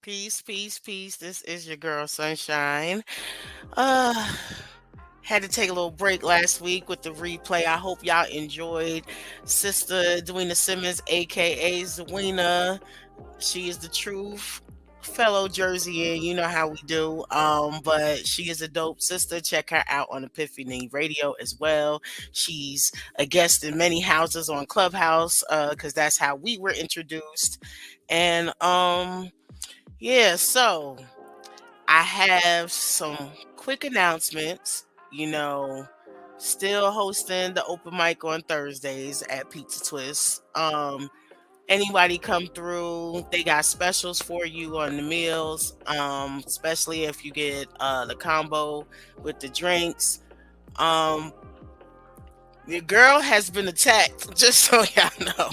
Peace, peace, peace. This is your girl Sunshine. Uh had to take a little break last week with the replay. I hope y'all enjoyed Sister Dwena Simmons, aka Zawina. She is the truth. Fellow Jerseyan, you know how we do. But she is a dope sister. Check her out on Epiphany Radio as well. She's a guest in many houses on Clubhouse, because that's how we were introduced. And yeah, so I have some quick announcements. You know, still hosting the open mic on Thursdays at Pizza Twist. Anybody come through, they got specials for you on the meals. Especially if you get the combo with the drinks. Um, your girl has been attacked, just so y'all know.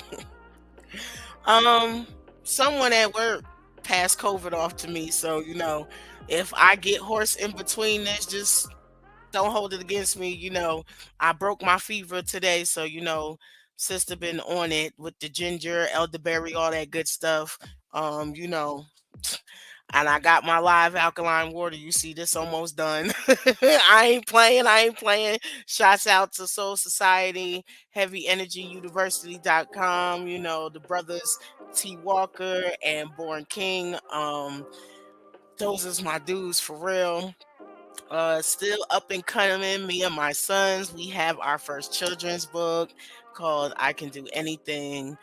Um, Someone at work passed COVID off to me, so if I get hoarse in between this, just don't hold it against me. I broke my fever today, so sister been on it with the ginger, elderberry, all that good stuff. Um, you know, and I got my live alkaline water. You see this almost done. I ain't playing. I ain't playing. Shouts out to Soul Society, Heavy Energy University.com, the brothers T Walker and Born King. Those is my dudes for real. Still up and coming, me and my sons. We have our first children's book called I Can Do Anything.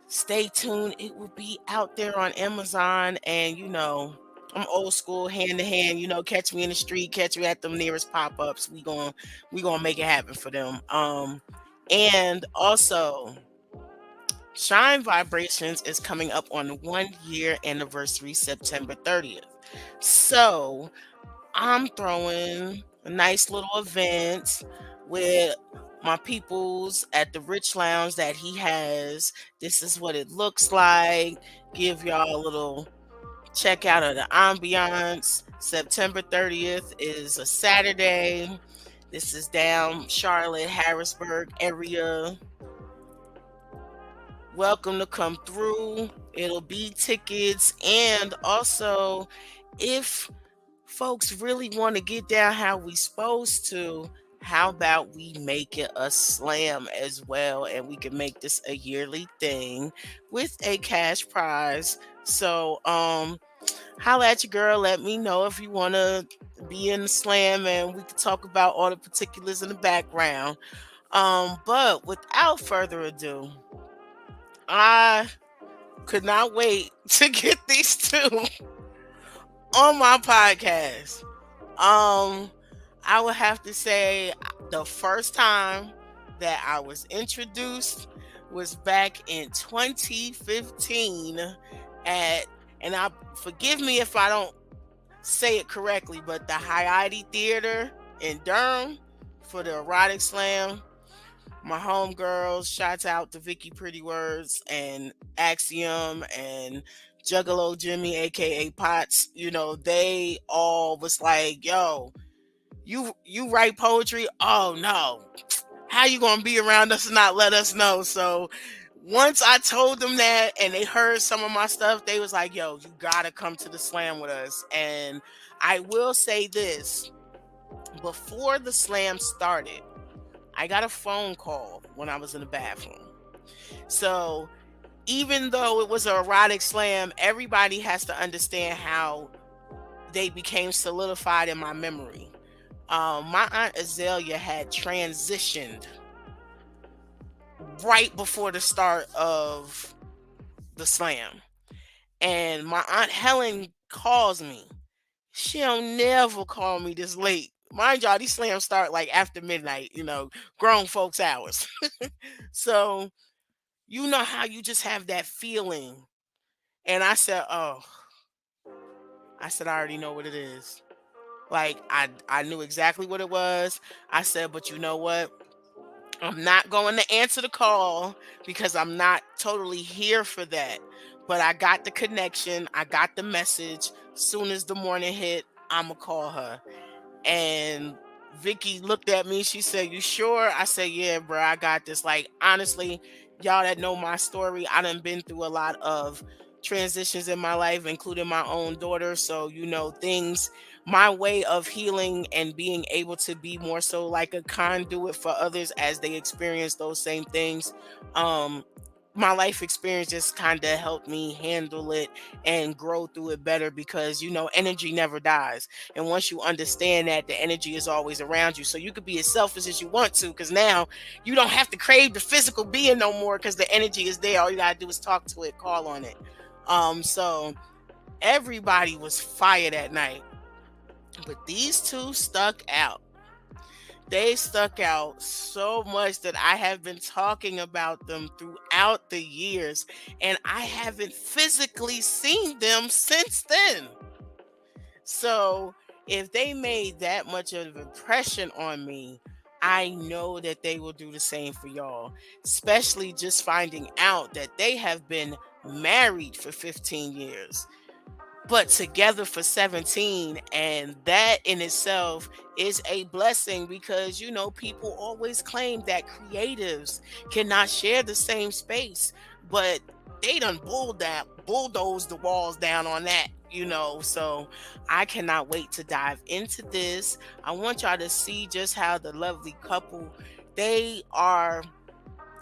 Stay tuned. It will be out there on Amazon. And I'm old school, hand to hand. Catch me in the street, catch me at the nearest pop-ups. We gonna make it happen for them. And also Shine Vibrations is coming up on 1 year anniversary, September 30th. So I'm throwing a nice little event with my peoples at the Rich Lounge that he has. This is what it looks like. Give y'all a little check out of the ambiance. September 30th is a Saturday. This is down Charlotte, Harrisburg area. Welcome to come through. It'll be tickets. And also, if folks really want to get down how we supposed to, how about we make it a slam as well, and we can make this a yearly thing with a cash prize. So holla at your girl, let me know if you want to be in the slam, and we can talk about all the particulars in the background. But without further ado, I could not wait to get these two on my podcast. I would have to say the first time that I was introduced was back in 2015 at, and I forgive me if I don't say it correctly, but the Hayati Theater in Durham for the Erotic Slam. My homegirls, shouts out to Vicky Pretty Words and Axiom and Juggalo Jimmy, aka Potts. They all was like, "Yo, you write poetry? Oh no, how you gonna be around us and not let us know?" So once I told them that and they heard some of my stuff, they was like, "Yo, you gotta come to the slam with us." And I will say this: before the slam started, I got a phone call when I was in the bathroom. So even though it was an erotic slam, everybody has to understand how they became solidified in my memory. My aunt Azalea had transitioned right before the start of the slam, and my aunt Helen calls me. She don't never call me this late. Mind y'all, these slams start like after midnight, grown folks hours. So you know how you just have that feeling. And I said, "Oh," I said, "I already know what it is." Like I knew exactly what it was. I said, "But you know what? I'm not going to answer the call because I'm not totally here for that. But I got the connection. I got the message. Soon as the morning hit, I'ma call her." And Vicky looked at me. She said, "You sure?" I said, "Yeah, bro, I got this." Like, honestly, y'all that know my story, I done been through a lot of transitions in my life, including my own daughter. So, things, my way of healing and being able to be more so like a conduit for others as they experience those same things. Um, my life experience just kind of helped me handle it and grow through it better because energy never dies, and once you understand that, the energy is always around you, so you could be as selfish as you want to, because now you don't have to crave the physical being no more because the energy is there. All you gotta do is talk to it, call on it. So everybody was fired that night, but these two stuck out. They stuck out so much that I have been talking about them throughout the years, and I haven't physically seen them since then. So if they made that much of an impression on me, I know that they will do the same for y'all, especially just finding out that they have been married for 15 years but together for 17, and that in itself is a blessing because people always claim that creatives cannot share the same space, but they done bulldozed the walls down on that. So I cannot wait to dive into this. I want y'all to see just how the lovely couple, they are,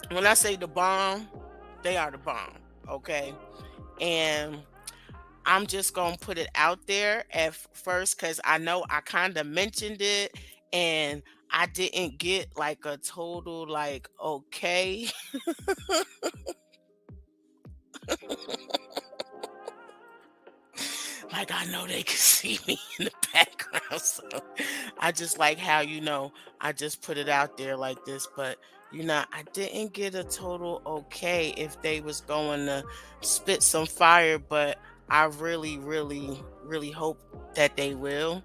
when I say the bomb, they are the bomb. Okay. And I'm just gonna put it out there at first because I know I kind of mentioned it and I didn't get like a total like okay. Like I know they can see me in the background, so I just like how I just put it out there like this, but I didn't get a total okay if they was going to spit some fire, but I really, really, really hope that they will.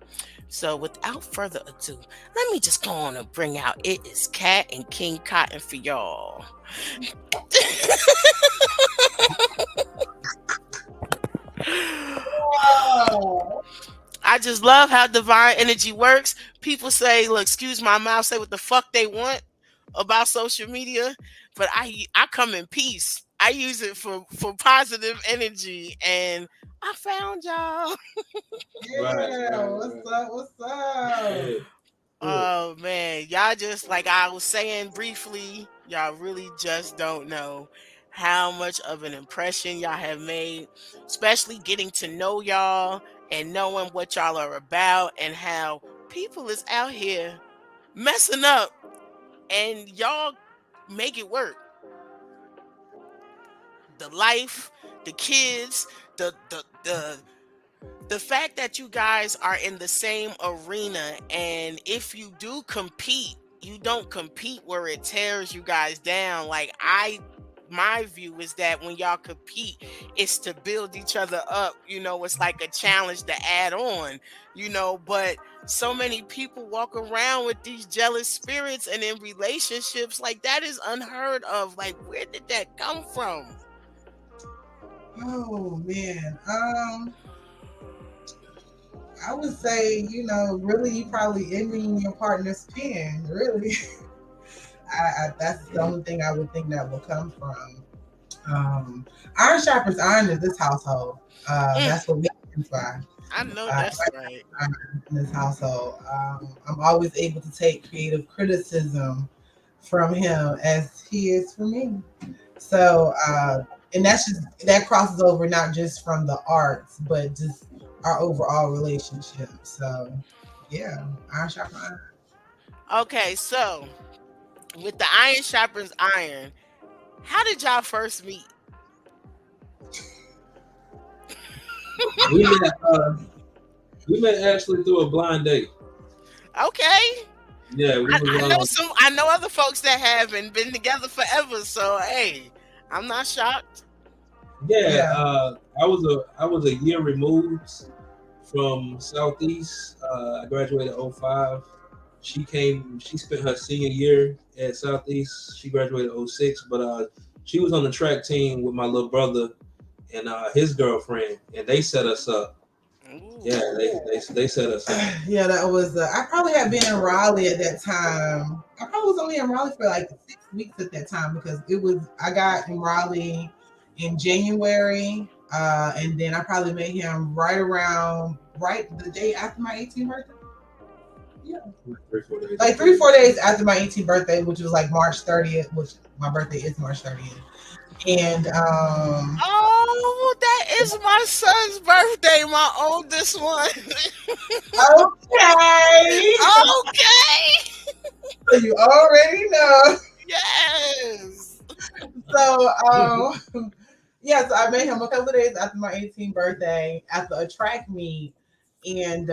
So without further ado, let me just go on and bring out It Is Cat and King Cotton for y'all. Oh, I just love how divine energy works. People say, look, excuse my mouth, say what the fuck they want about social media, but I come in peace. I use it for positive energy, and I found y'all. right, yeah. Right, what's right. Up? What's up? Yeah, yeah. Oh man, y'all just like I was saying briefly, y'all really just don't know how much of an impression y'all have made, especially getting to know y'all and knowing what y'all are about and how people is out here messing up and y'all make it work. The life, the kids, the fact that you guys are in the same arena, and if you do compete, you don't compete where it tears you guys down. Like my view is that when y'all compete, it's to build each other up. It's like a challenge to add on. But so many people walk around with these jealous spirits and in relationships, like that is unheard of. Like, where did that come from? Oh man. I would say, really, you probably envying your partner's pen. Really, that's the only thing I would think that will come from. Iron sharpens iron in this household. Mm, That's what we live by. I know Uh, that's right. iron in this household. I'm always able to take creative criticism from him as he is for me. So, and that crosses over not just from the arts, but just our overall relationship. So, yeah, iron sharpens iron. Okay, so with the iron sharpens iron, how did y'all first meet? We met we met actually through a blind date. Okay. Yeah, we was I know other folks that have and been together forever, so hey, I'm not shocked. yeah, Yeah. I was a year removed from Southeast. I graduated '05. She spent her senior year at Southeast. She graduated '06, but she was on the track team with my little brother and his girlfriend, and they set us up. Yeah, Ooh. they set us up. Yeah, that was. I probably had been in Raleigh at that time. I probably was only in Raleigh for like 6 weeks at that time because it was. I got in Raleigh in January, And then I probably met him right the day after my 18th birthday. Yeah, Like 3 4 days. like 3 4 days after my 18th birthday, which was like March 30th, which my birthday is March 30th. And Oh, that is my son's birthday, my oldest one. okay, Okay. so you already know. Yes. So yeah, so I met him a couple of days after my 18th birthday at the track meet, and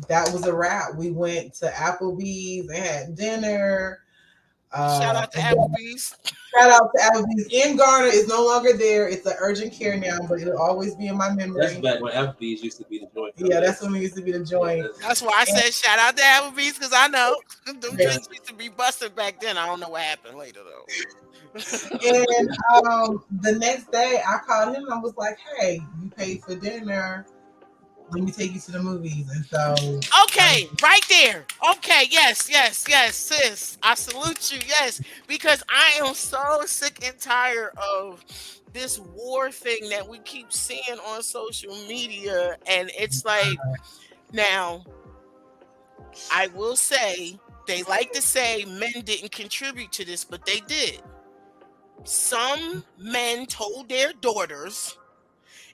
that was a wrap. We went to Applebee's and had dinner. Shout out to And then Applebee's. shout out to Applebee's in Garner. Is no longer there. It's an urgent care now, but it'll always be in my That's memory. back when Applebee's used to be the joint. Yeah, that's when it used to be the joint. That's why I said shout out to Applebee's because I know them Yeah. drinks used to be busted back then. I don't know what happened later though. And the next day, I called him and I was like, "Hey, you paid for dinner. Let me take you to the movies." And so, Okay, right there. Okay, yes, yes, yes, sis. I salute you. Yes, because I am so sick and tired of this war thing that we keep seeing on social media. And it's like, now, I will say, they like to say men didn't contribute to this, but they did. Some men told their daughters,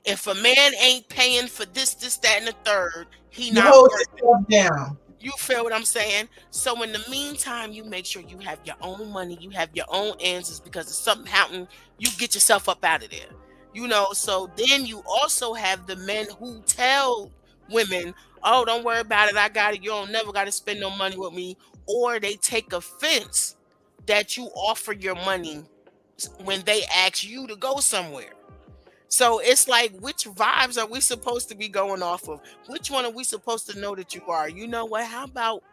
if a man ain't paying for this, that, and the third, he you not hold worth it. yourself down. You feel what I'm saying? So in the meantime, you make sure you have your own money, you have your own answers, because if something happen, you get yourself up out of there. So then you also have the men who tell women, oh, don't worry about it, I got it, you don't never got to spend no money with me. Or they take offense that you offer your money when they ask you to go somewhere. So it's like, which vibes are we supposed to be going off of? Which one are we supposed to know that you are? You know what? How about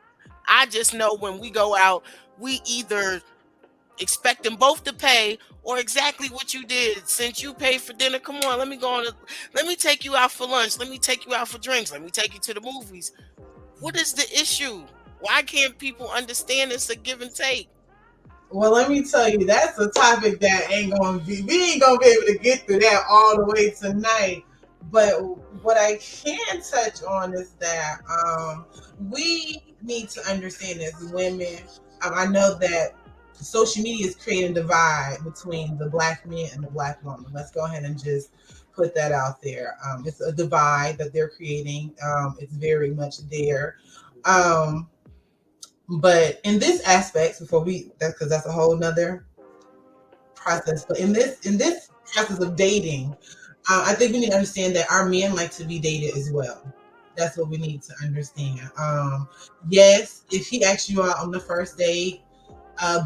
I just know when we go out, we either expect them both to pay or exactly what you did. Since you paid for dinner, come on, let me take you out for lunch. Let me take you out for drinks. Let me take you to the movies. What is the issue? Why can't people understand it's a give and take? Well, let me tell you, that's a topic that ain't gonna be. We ain't gonna be able to get through that all the way tonight. But what I can touch on is that we need to understand as women. I know that social media is creating a divide between the black men and the black woman. Let's go ahead and just put that out there. It's a divide that they're creating. It's very much there. Um, but in this aspect, because that's a whole nother process. But in this process of dating, I think we need to understand that our men like to be dated as well. That's what we need to understand. Yes, if he asks you out on the first date,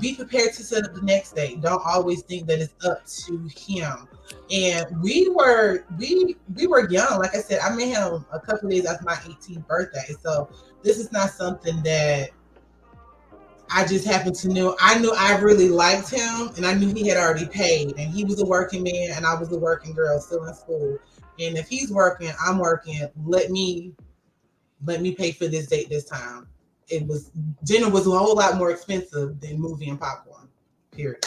be prepared to set up the next date. Don't always think that it's up to him. And we were young. Like I said, I met him a couple of days after my 18th birthday. So this is not something that I just happened to know. I knew I really liked him, and I knew he had already paid. And he was a working man, and I was a working girl, still in school. And if he's working, I'm working. Let me pay for this date this time. Dinner was a whole lot more expensive than movie and popcorn. Period.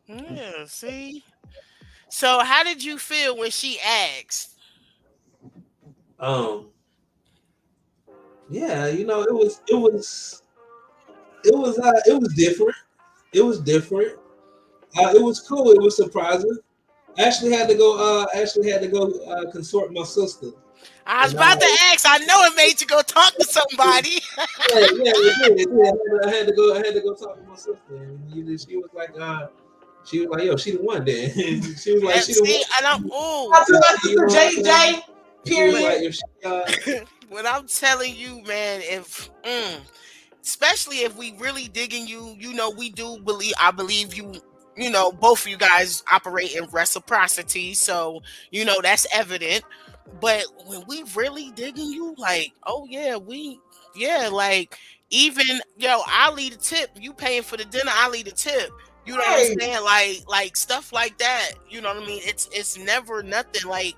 Yeah, see? So how did you feel when she asked? Um, yeah, it was different. It was different. It was cool. It was surprising. Actually had to go consort my sister. I was And about to ask. I know it made you go talk to somebody. yeah, it did. I had to go talk to my sister, and she was like, yo, she the one then. She was like, And she the see, one. and I'm ooh. To my You know sister what I'm saying? JJ. She was like, Period. if she When I'm telling you, man, especially if we really digging you, we do believe. I believe you. Both of you guys operate in reciprocity, so that's evident. But when we really digging you, like, oh yeah, like, even I'll leave the tip. You paying for the dinner, I'll leave the tip. You know what I'm Hey, saying? Like stuff like that. You know what I mean? It's never nothing like,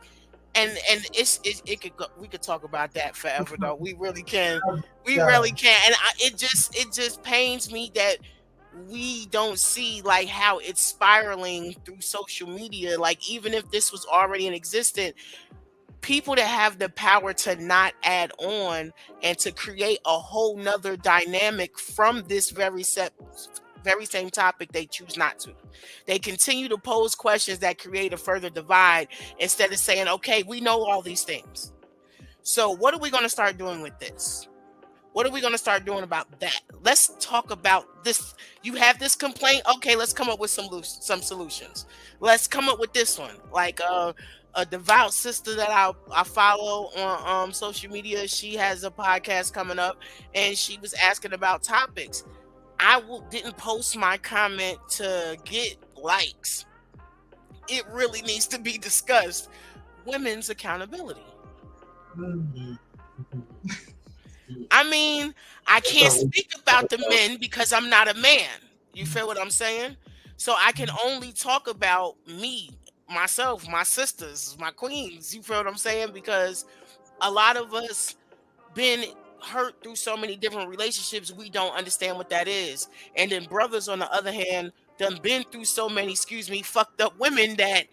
and it could go, we could talk about that forever though. We really can. We so really can. And it just pains me that we don't see like how it's spiraling through social media. Like even if this was already in existence, people that have the power to not add on and to create a whole nother dynamic from this very same topic, they choose not to. They continue to pose questions that create a further divide instead of saying, okay, we know all these things, so what are we going to start doing with this? What are we going to start doing about that? Let's talk about this. You have this complaint. Okay, let's come up with some solutions. Let's come up with this one. Like a devout sister that I follow on social media. She has a podcast coming up, and she was asking about topics. Didn't post my comment to get likes. It really needs to be discussed. Women's accountability. Mm. I mean, I can't So, speak about the men because I'm not a man. You feel what I'm saying? So I can only talk about me, myself, my sisters, my queens. You feel what I'm saying? Because a lot of us been hurt through so many different relationships, we don't understand what that is. And then brothers on the other hand done been through so many, excuse me, fucked up women that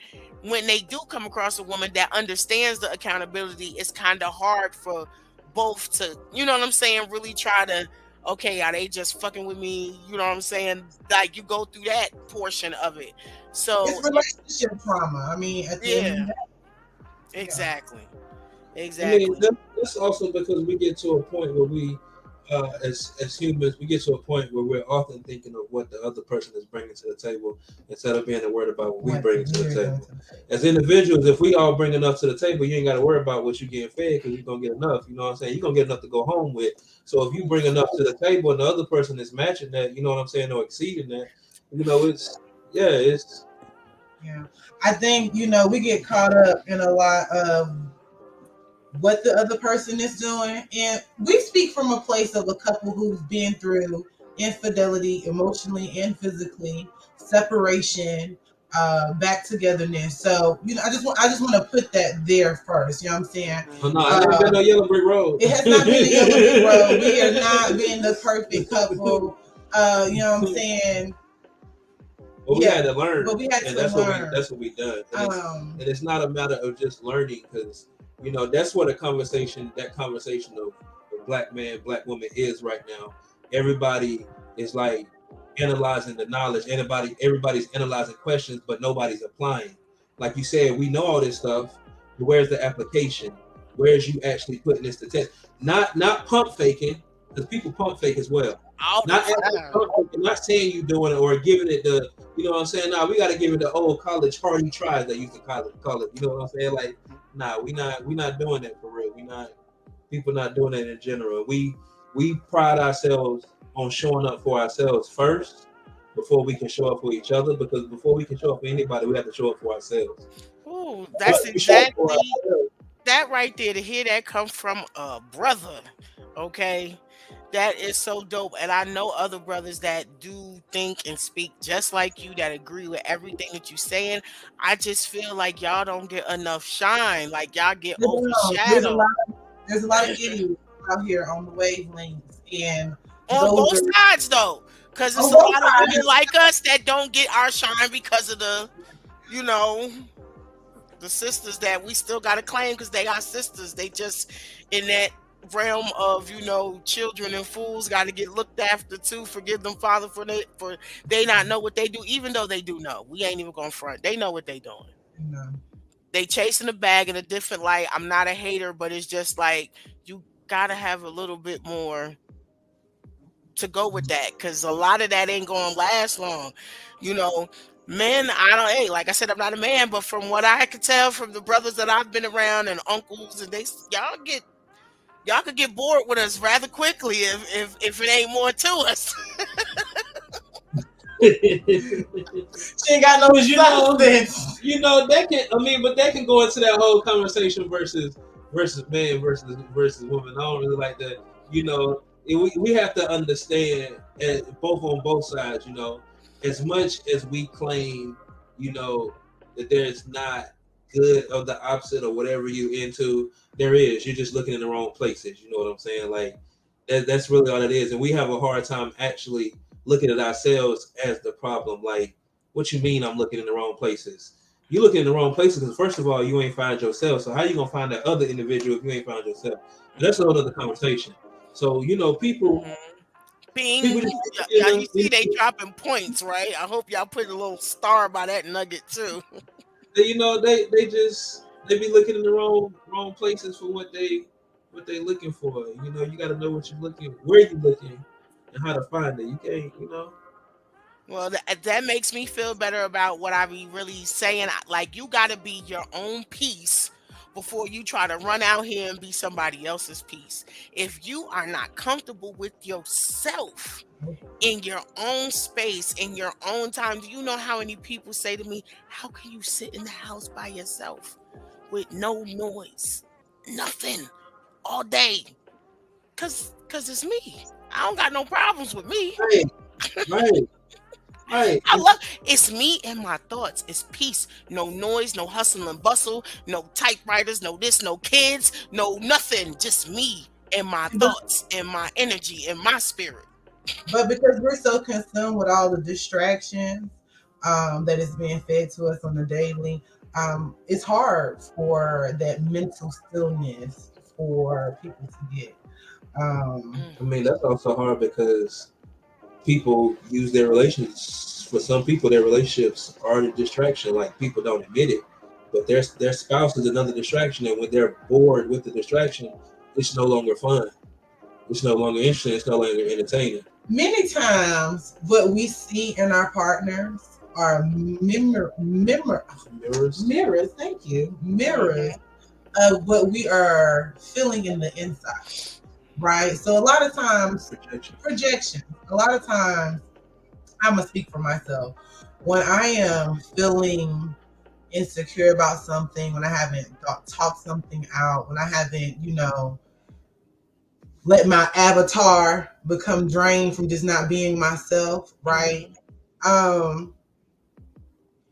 when they do come across a woman that understands the accountability, it's kind of hard for both to, you know what I'm saying, really try to, okay, are they just fucking with me? You know what I'm saying? Like you go through that portion of it. So It's relationship trauma. I mean, at the end of the yeah, day, yeah. exactly. I mean, Exactly. that's also because we get to a point where we, as humans, we get to a point where we're often thinking of what the other person is bringing to the table instead of being worried about what we What bring to the we're going table. to say. As individuals, if we all bring enough to the table, you ain't got to worry about what you're getting fed because you're gonna get enough. You know what I'm saying? You're gonna get enough to go home with. So if you bring enough to the table and the other person is matching that, you know what I'm saying, or exceeding that, it's it's Yeah. I think, we get caught up in a lot of what the other person is doing. And we speak from a place of a couple who's been through infidelity emotionally and physically, separation, back togetherness. So, I just want to put that there first. You know what I'm saying? oh no, Mhm. it ain't been no Um, yellow brick road. it has not been a yellow brick road. We are not being the perfect couple. You know what I'm saying? But we Yeah. had to learn, But we had and to learn. that's what we done. Um, And it's not a matter of just learning because that's what that conversation of black man, black woman is right now. Everybody is like analyzing the knowledge. Everybody's analyzing questions, but nobody's applying. Like you said, we know all this stuff. But where's the application? Where's you actually putting this to test? Not pump faking because people pump fake as well. All the Not actually time. pump faking, not saying you doing it or giving it the what I'm saying? Nah, we got to give it the old college hardy tries they used to call it. You know what I'm saying? Like, nah, we not doing that for real. People not doing that in general. We pride ourselves on showing up for ourselves first before we can show up for each other. Because before we can show up for anybody, we have to show up for ourselves. Ooh, But that's we show up for exactly ourselves. that right there. To hear that come from a brother, okay, that is so dope. And I know other brothers that do think and speak just like you, that agree with everything that you're saying. I just feel like y'all don't get enough shine. Like y'all get there's a overshadowed lot. There's a lot of idiots out here on the wavelengths, and on those both are sides though, because on it's a both lot of women sides. like us that don't get our shine because of you know, the sisters that we still got to claim because they are sisters. They just in that realm of children and fools got to get looked after too. Forgive them, Father, for they not know what they do, even though they do know. We ain't even going front. They know what they doing. You know, They chasing the bag in a different light. I'm not a hater, but it's just like you gotta have a little bit more to go with that because a lot of that ain't gonna last long. You know, men, I don't, hey, like I said, I'm not a man, but from what I could tell from the brothers that I've been around and uncles, and y'all could get bored with us rather quickly if it ain't more to us. she ain't got no Because substance. that can. I mean, but that can go into that whole conversation versus man versus woman. I don't really like that. We have to understand both on both sides. As much as we claim, that there's not good or the opposite or whatever you into, there is. You're just looking in the wrong places. You know what I'm saying? Like that's really all it is. And we have a hard time actually looking at ourselves as the problem. Like, what you mean I'm looking in the wrong places? You looking in the wrong places because first of all, you ain't find yourself. So how you gonna find that other individual if you ain't found yourself? But that's another conversation. So people Mhm. Bing. people just Y'all, you see they dropping points, right? I hope y'all put a little star by that nugget too. they be looking in the wrong places for what they looking for. You got to know what you're looking, where you looking, and how to find it. You can't. Well, that makes me feel better about what I be really saying. Like, you got to be your own piece before you try to run out here and be somebody else's piece. If you are not comfortable with yourself in your own space, in your own time, do you know how many people say to me, how can you sit in the house by yourself with no noise, nothing, all day? Cause it's me. I don't got no problems with me. Right, right, right. I love it's me and my thoughts. It's peace. No noise, no hustle and bustle, no typewriters, no this, no kids, no nothing. Just me and my But thoughts and my energy and my spirit. but because we're so consumed with all the distractions that is being fed to us on the daily, it's hard for that mental stillness for people to get. Um, I mean, that's also hard because people use their relations. For some people, their relationships are a distraction. Like, people don't admit it, but their spouse is another distraction. And when they're bored with the distraction, it's no longer fun. It's no longer interesting. It's no longer entertaining. Many times, what we see in our partners are Mirrors. mirrors. Thank you, mirrors Mhm. of what we are feeling in the inside, right? So a lot of times, Projection. projection. A lot of times, I'm gonna speak for myself. When I am feeling insecure about something, when I haven't talked something out, when I haven't, let my avatar become drained from just not being myself, right? Mhm. Um,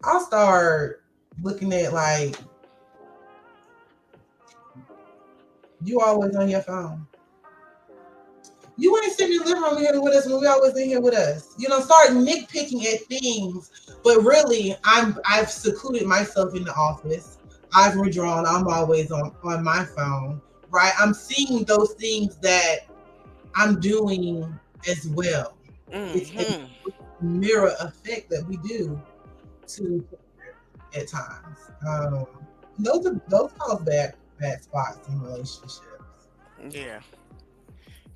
I'll start looking at like, you always on your phone. You ain't sitting in the living room here with us when we always in here with us. Start nitpicking at things, but really, I've secluded myself in the office. I've withdrawn. I'm always on my phone, right? I'm seeing those things that I'm doing as well. It's a Mhm. mirror effect that we do to at times. Those cause bad spots in relationships. Yeah.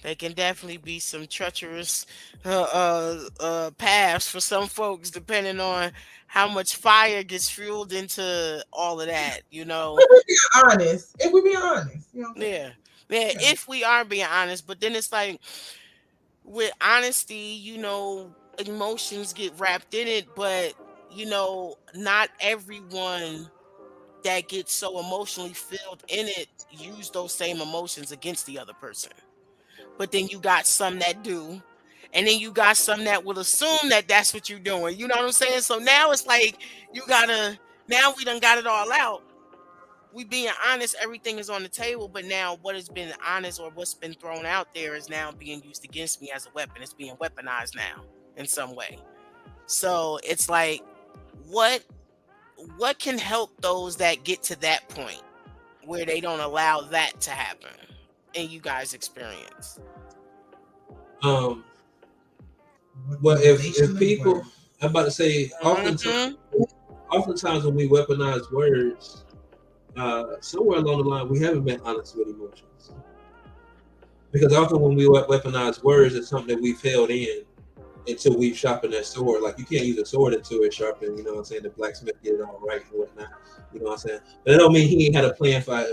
They can definitely be some treacherous paths for some folks, depending on how much fire gets fueled into all of that. If we're being honest, you know what I'm Yeah. Yeah, saying? if we are being honest, but then it's like with honesty, emotions get wrapped in it, but not everyone that gets so emotionally filled in it use those same emotions against the other person. But then you got some that do. And then you got some that will assume that that's what you're doing. You know what I'm saying? So now it's like you gotta. Now we done got it all out. We being honest, everything is on the table. But now what has been honest or what's been thrown out there is now being used against me as a weapon. It's being weaponized now in some way. So it's like, what what can help those that get to that point where they don't allow that to happen in you guys' experience? Um, What well, if organization of people, words? I'm about to say, Hmm. oftentimes when we weaponize words, somewhere along the line we haven't been honest with emotions. Because often when we weaponize words, it's something that we've held in until we've sharpened that sword. Like, you can't use a sword until it's sharpened. You know what I'm saying? The blacksmith get it all right and whatnot. You know what I'm saying? But that don't mean he ain't had a plan for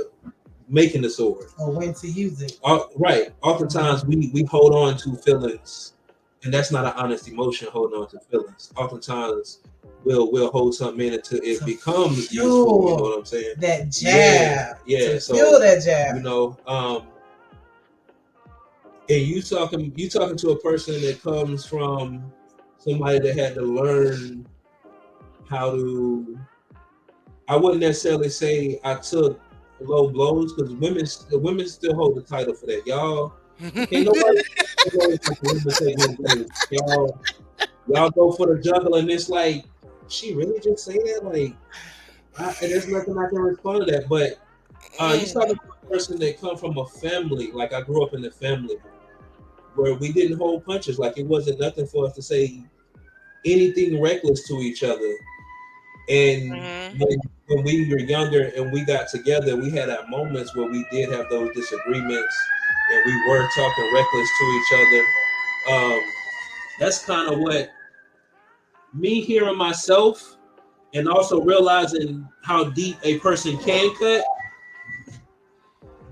making the sword. Or when to use it? Right. Oftentimes we hold on to feelings, and that's not an honest emotion. Holding on to feelings. Oftentimes we'll hold something in until it To becomes useful. You know fuel what I'm saying? that Yeah. jab. Yeah. To fuel So that jab. you know, and you talking to a person that comes from somebody that had to learn how to. I wouldn't necessarily say I took low blows because women still hold the title for that. Y'all can't nobody. always like to imitate Miss Grace. Y'all go for the juggle, and it's like, she really just say that? Like, and there's nothing I can respond to that. But you talking about a person that come from a family, like I grew up in a family where we didn't hold punches. Like it wasn't nothing for us to say anything reckless to each other. And Mhm. when we were younger and we got together, we had our moments where we did have those disagreements and we were talking reckless to each other. That's kind of what me hearing myself and also realizing how deep a person can cut.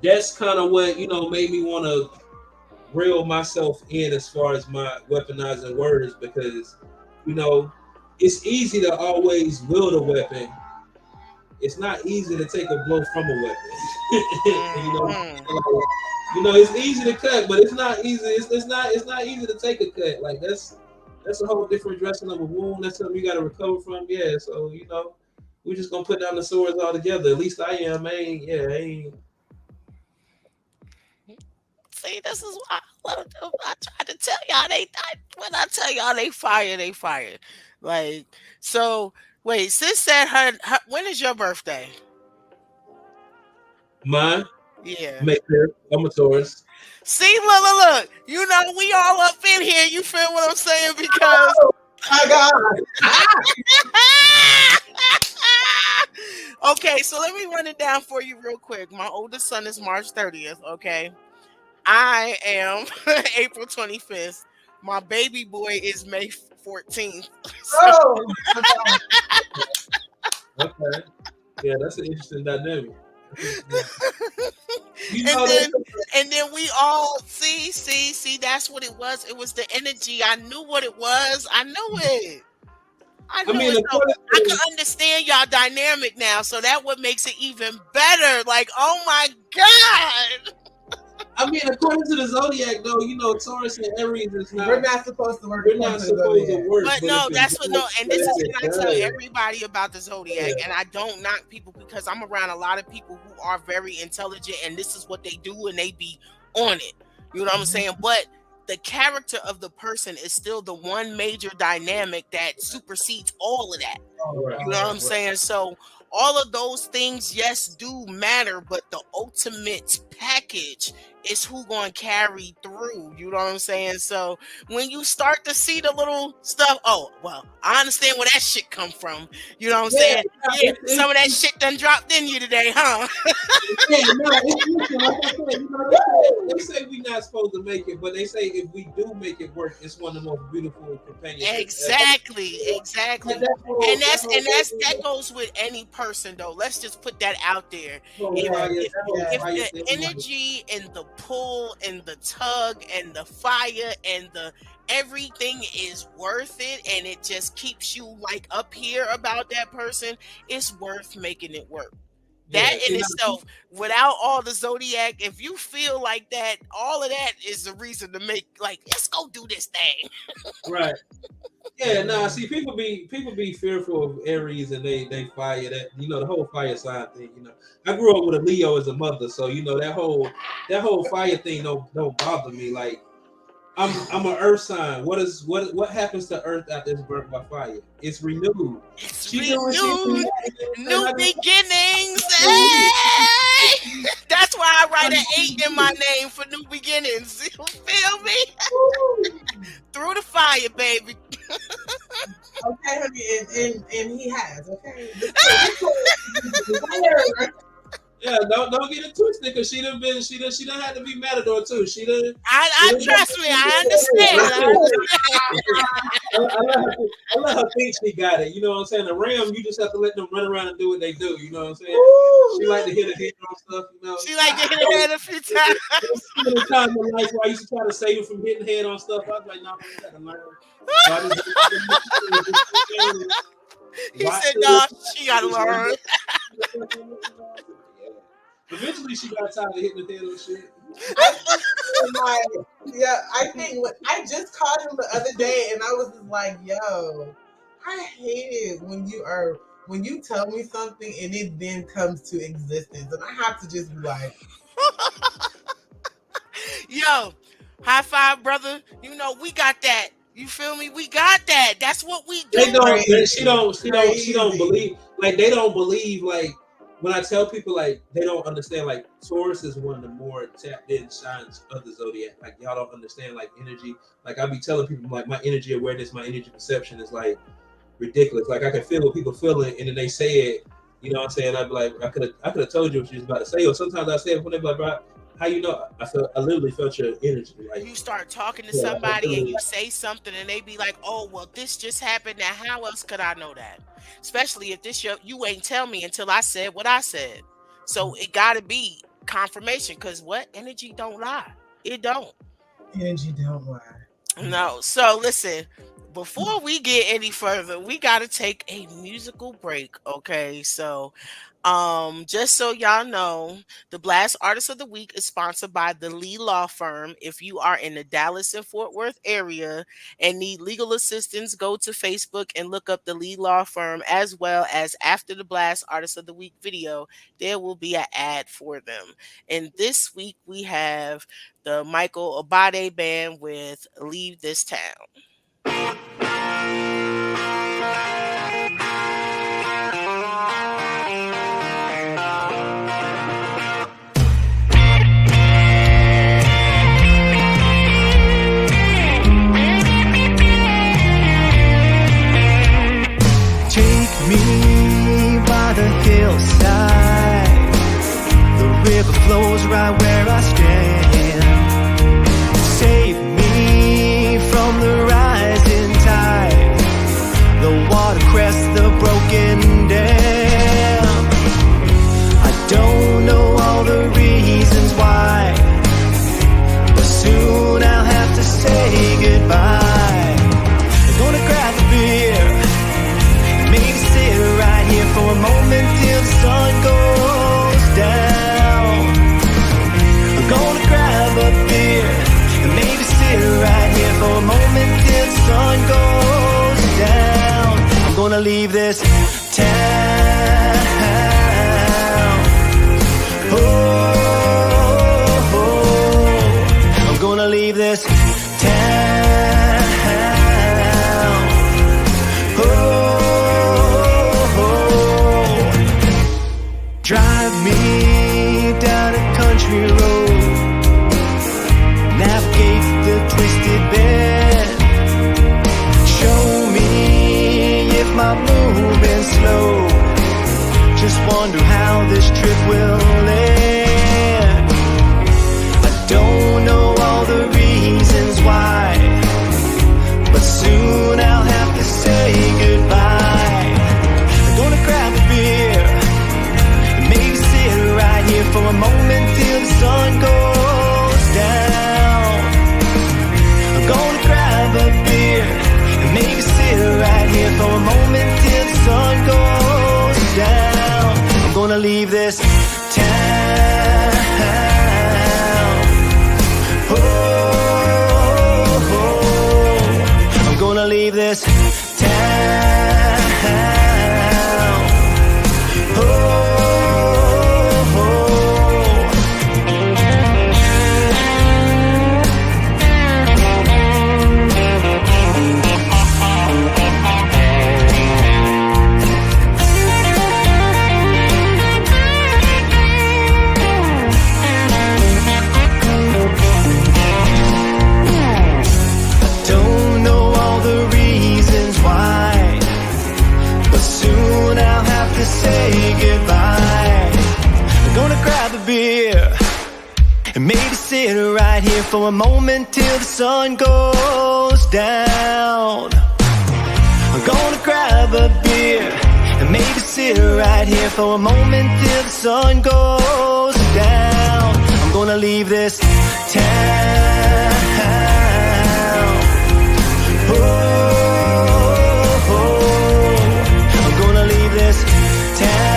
That's kind of what made me want to reel myself in as far as my weaponizing words, because you know it's easy to always wield a weapon. It's not easy to take a blow from a weapon. Mhm. It's easy to cut, but it's not easy. It's not easy to take a cut. Like that's a whole different dressing of a wound. That's something you got to recover from. Yeah, so we're just gonna put down the swords all together. At least I am. I ain't. See, this is why I love them. I tried to tell y'all when I tell y'all they fire, they fire. Like, so wait, sis said her when is your birthday? Mine, Yeah. Maker. I'm a Taurus. See, look. You know, we all up in here. You feel what I'm saying? Because Oh my God. okay, so let me run it down for you real quick. My oldest son is March 30th. Okay. I am April 25th. My baby boy is May 14th. So, Oh my God. Okay. Yeah, that's an interesting dynamic. You and know then that. we all see that's what it was. It was the energy. I knew what it was. I knew it. I I knew mean, it. So according I can to understand y'all dynamic now. So that what makes it even better. Like, oh my God. according to the zodiac, though, Taurus and Aries is We're not. not supposed to work We're according not to the supposed to zodiac. work, But but if no, it that's what no, does, and but this if is it what I tell does, everybody about the zodiac, yeah. and I don't knock people because I'm around a lot of people who are very intelligent, and this is what they do, and they be on it. You know what I'm Mhm. saying? But the character of the person is still the one major dynamic that supersedes all of that. Oh Right, You know what God. I'm right, saying? So all of those things, yes, do matter, but the ultimate package is who going to carry through. You know what I'm saying? So when you start to see the little stuff, oh well, I understand where that shit come from. You know what I'm yeah, saying? yeah, Yeah, some of that shit done dropped in you today, huh? yeah, no, it's listen, like I said, they say we're not supposed to make it, but they say if we do make it work, it's one of the most beautiful companionships ever. Exactly, That, exactly. that whole, And that whole, that goes with any person though. Let's just put that out there. If fire, Yes, if that whole if yes. fire the thing, like, energy and the pull and the tug and the fire and the everything is worth it and it just keeps you like up here about that person, it's worth making it work. That yeah. in See, now, itself, without all the zodiac, if you feel like that, all of that is the reason to make like, let's go do this thing. right. Yeah, nah. See, people be fearful of Aries and they fire that. The whole fire sign thing. I grew up with a Leo as a mother, so that whole fire thing don't bother me. Like I'm an Earth sign. What happens to Earth after it's burnt by fire? It's renewed. It's She do what she do. renewed, And new I just beginnings. Hey! That's why I write an 8 in my name for new beginnings. You feel me? Through the fire, baby. Okay, honey, and he has. Okay, this yeah, don't get it twisted because she done had to be Matador too. I trust me. I understand. I I let her think she got it. You know what I'm saying? The Ram, you just have to let them run around and do what they do. You know what I'm saying? She like to hit her head on stuff. She like to hit her head a few times. Too many times in life where I used to try to save her from hitting head on stuff. I was like, no, you gotta learn. So I just He watch said, her. "No, she gotta learn." Eventually, she got tired of hitting the head on shit. I think my yeah, I think what I just called him the other day and I was just like, yo, I hate it when you tell me something and it then comes to existence and I have to just be like, Yo, High five, brother. You know, we got that. You feel me? We got that. That's what we They do. don't. They, Crazy. she don't Crazy. believe. Like they don't believe. Like when I tell people, like they don't understand. Like Taurus is one of the more tapped in signs of the zodiac. Like y'all don't understand like energy. Like I be telling people, like my energy awareness, my energy perception is like ridiculous. Like I can feel what people feeling, and then they say it. You know what I'm saying? I'd be like, I could have told you what she was about to say. Or sometimes I say it when they be like, bro, how you know? I literally felt your energy. Like, You start talking to yeah, I somebody and literally, you say something and they be like, "Oh, well, this just happened. Now, how else could I know that?" Especially if this you ain't tell me until I said what I said. So it got to be confirmation because what energy don't lie. It don't. Energy don't lie. No. So listen, before we get any further, we got to take a musical break. Okay. So just so y'all know, the Blast Artist of the Week is sponsored by the Lee Law Firm. If you are in the Dallas and Fort Worth area and need legal assistance, go to Facebook and look up the Lee Law Firm, as well as after the Blast Artist of the Week video, there will be an ad for them. And this week we have the Michael Obade Band with Leave This Town. Take me by the hillside. The river flows right where I stand. Save me from the rising tide. The water crests the broken dam. I don't know all the reasons why, but soon I'll have to say goodbye. I'm gonna grab a beer, maybe sit right here for a moment till the sun goes down. I'm gonna grab a beer and maybe sit right here for a moment till the sun goes down. I'm gonna leave this town. Oh, I'm gonna leave this town. Drive me down a country road, navigate the twisted bed. Show me if I'm moving slow. Just wonder how this trip will end. I don't know all the reasons why, but soon I'll have to say goodbye. I'm gonna grab a beer, maybe sit right here for a moment till the sun goes down. I'm gonna grab a beer and maybe sit right here for a moment till the sun goes down. I'm gonna leave this town. Oh, I'm gonna leave this town. Oh. Say goodbye. I'm gonna grab a beer and maybe sit right here for a moment till the sun goes down. I'm gonna grab a beer and maybe sit right here for a moment till the sun goes down. I'm gonna leave this town. I'm gonna leave this town.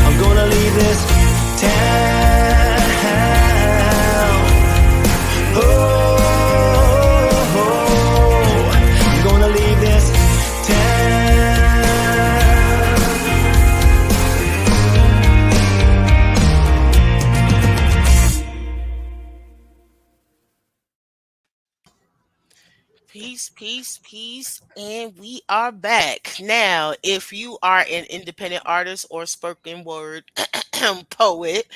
I'm gonna leave this town. I'm gonna leave this town. peace, peace, and we are back. Now, if you are an independent artist or spoken word poet,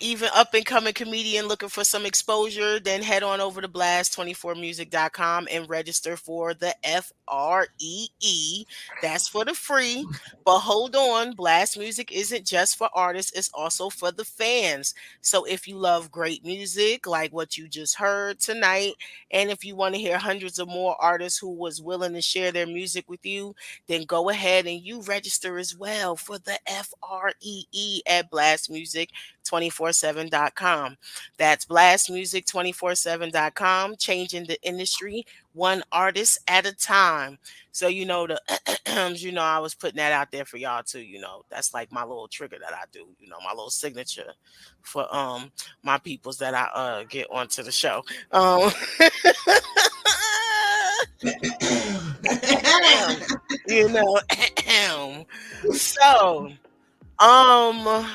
even up and coming comedian looking for some exposure, then head on over to blast24music.com and register for the FREE. That's for the free. But hold on, Blast Music isn't just for artists, it's also for the fans. So if you love great music like what you just heard tonight, and if you want to hear hundreds of more artists who was willing to share their music with you, then go ahead and you register as well for the FREE at blastmusic247.com. That's blastmusic247.com, changing the industry one artist at a time. So I was putting that out there for y'all too. That's like my little trigger that I do. My little signature for my peoples that I get onto the show. Um, you know, so um,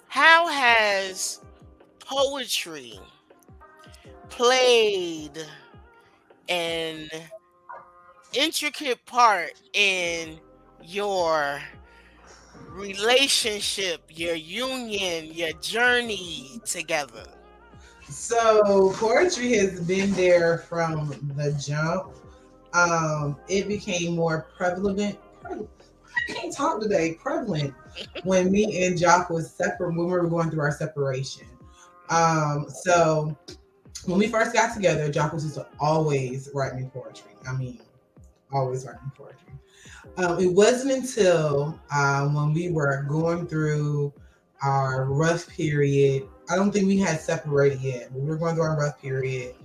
how has poetry played an intricate part in your relationship, your union, your journey together? So poetry has been there from the jump. It became more prevalent. I can't talk today. Prevalent when me and Jock was separate when we were going through our separation. So when we first got together, Jock was just always writing me poetry. I mean, always writing poetry. It wasn't until when we were going through our rough period. I don't think we had separated yet. We were going through our rough period.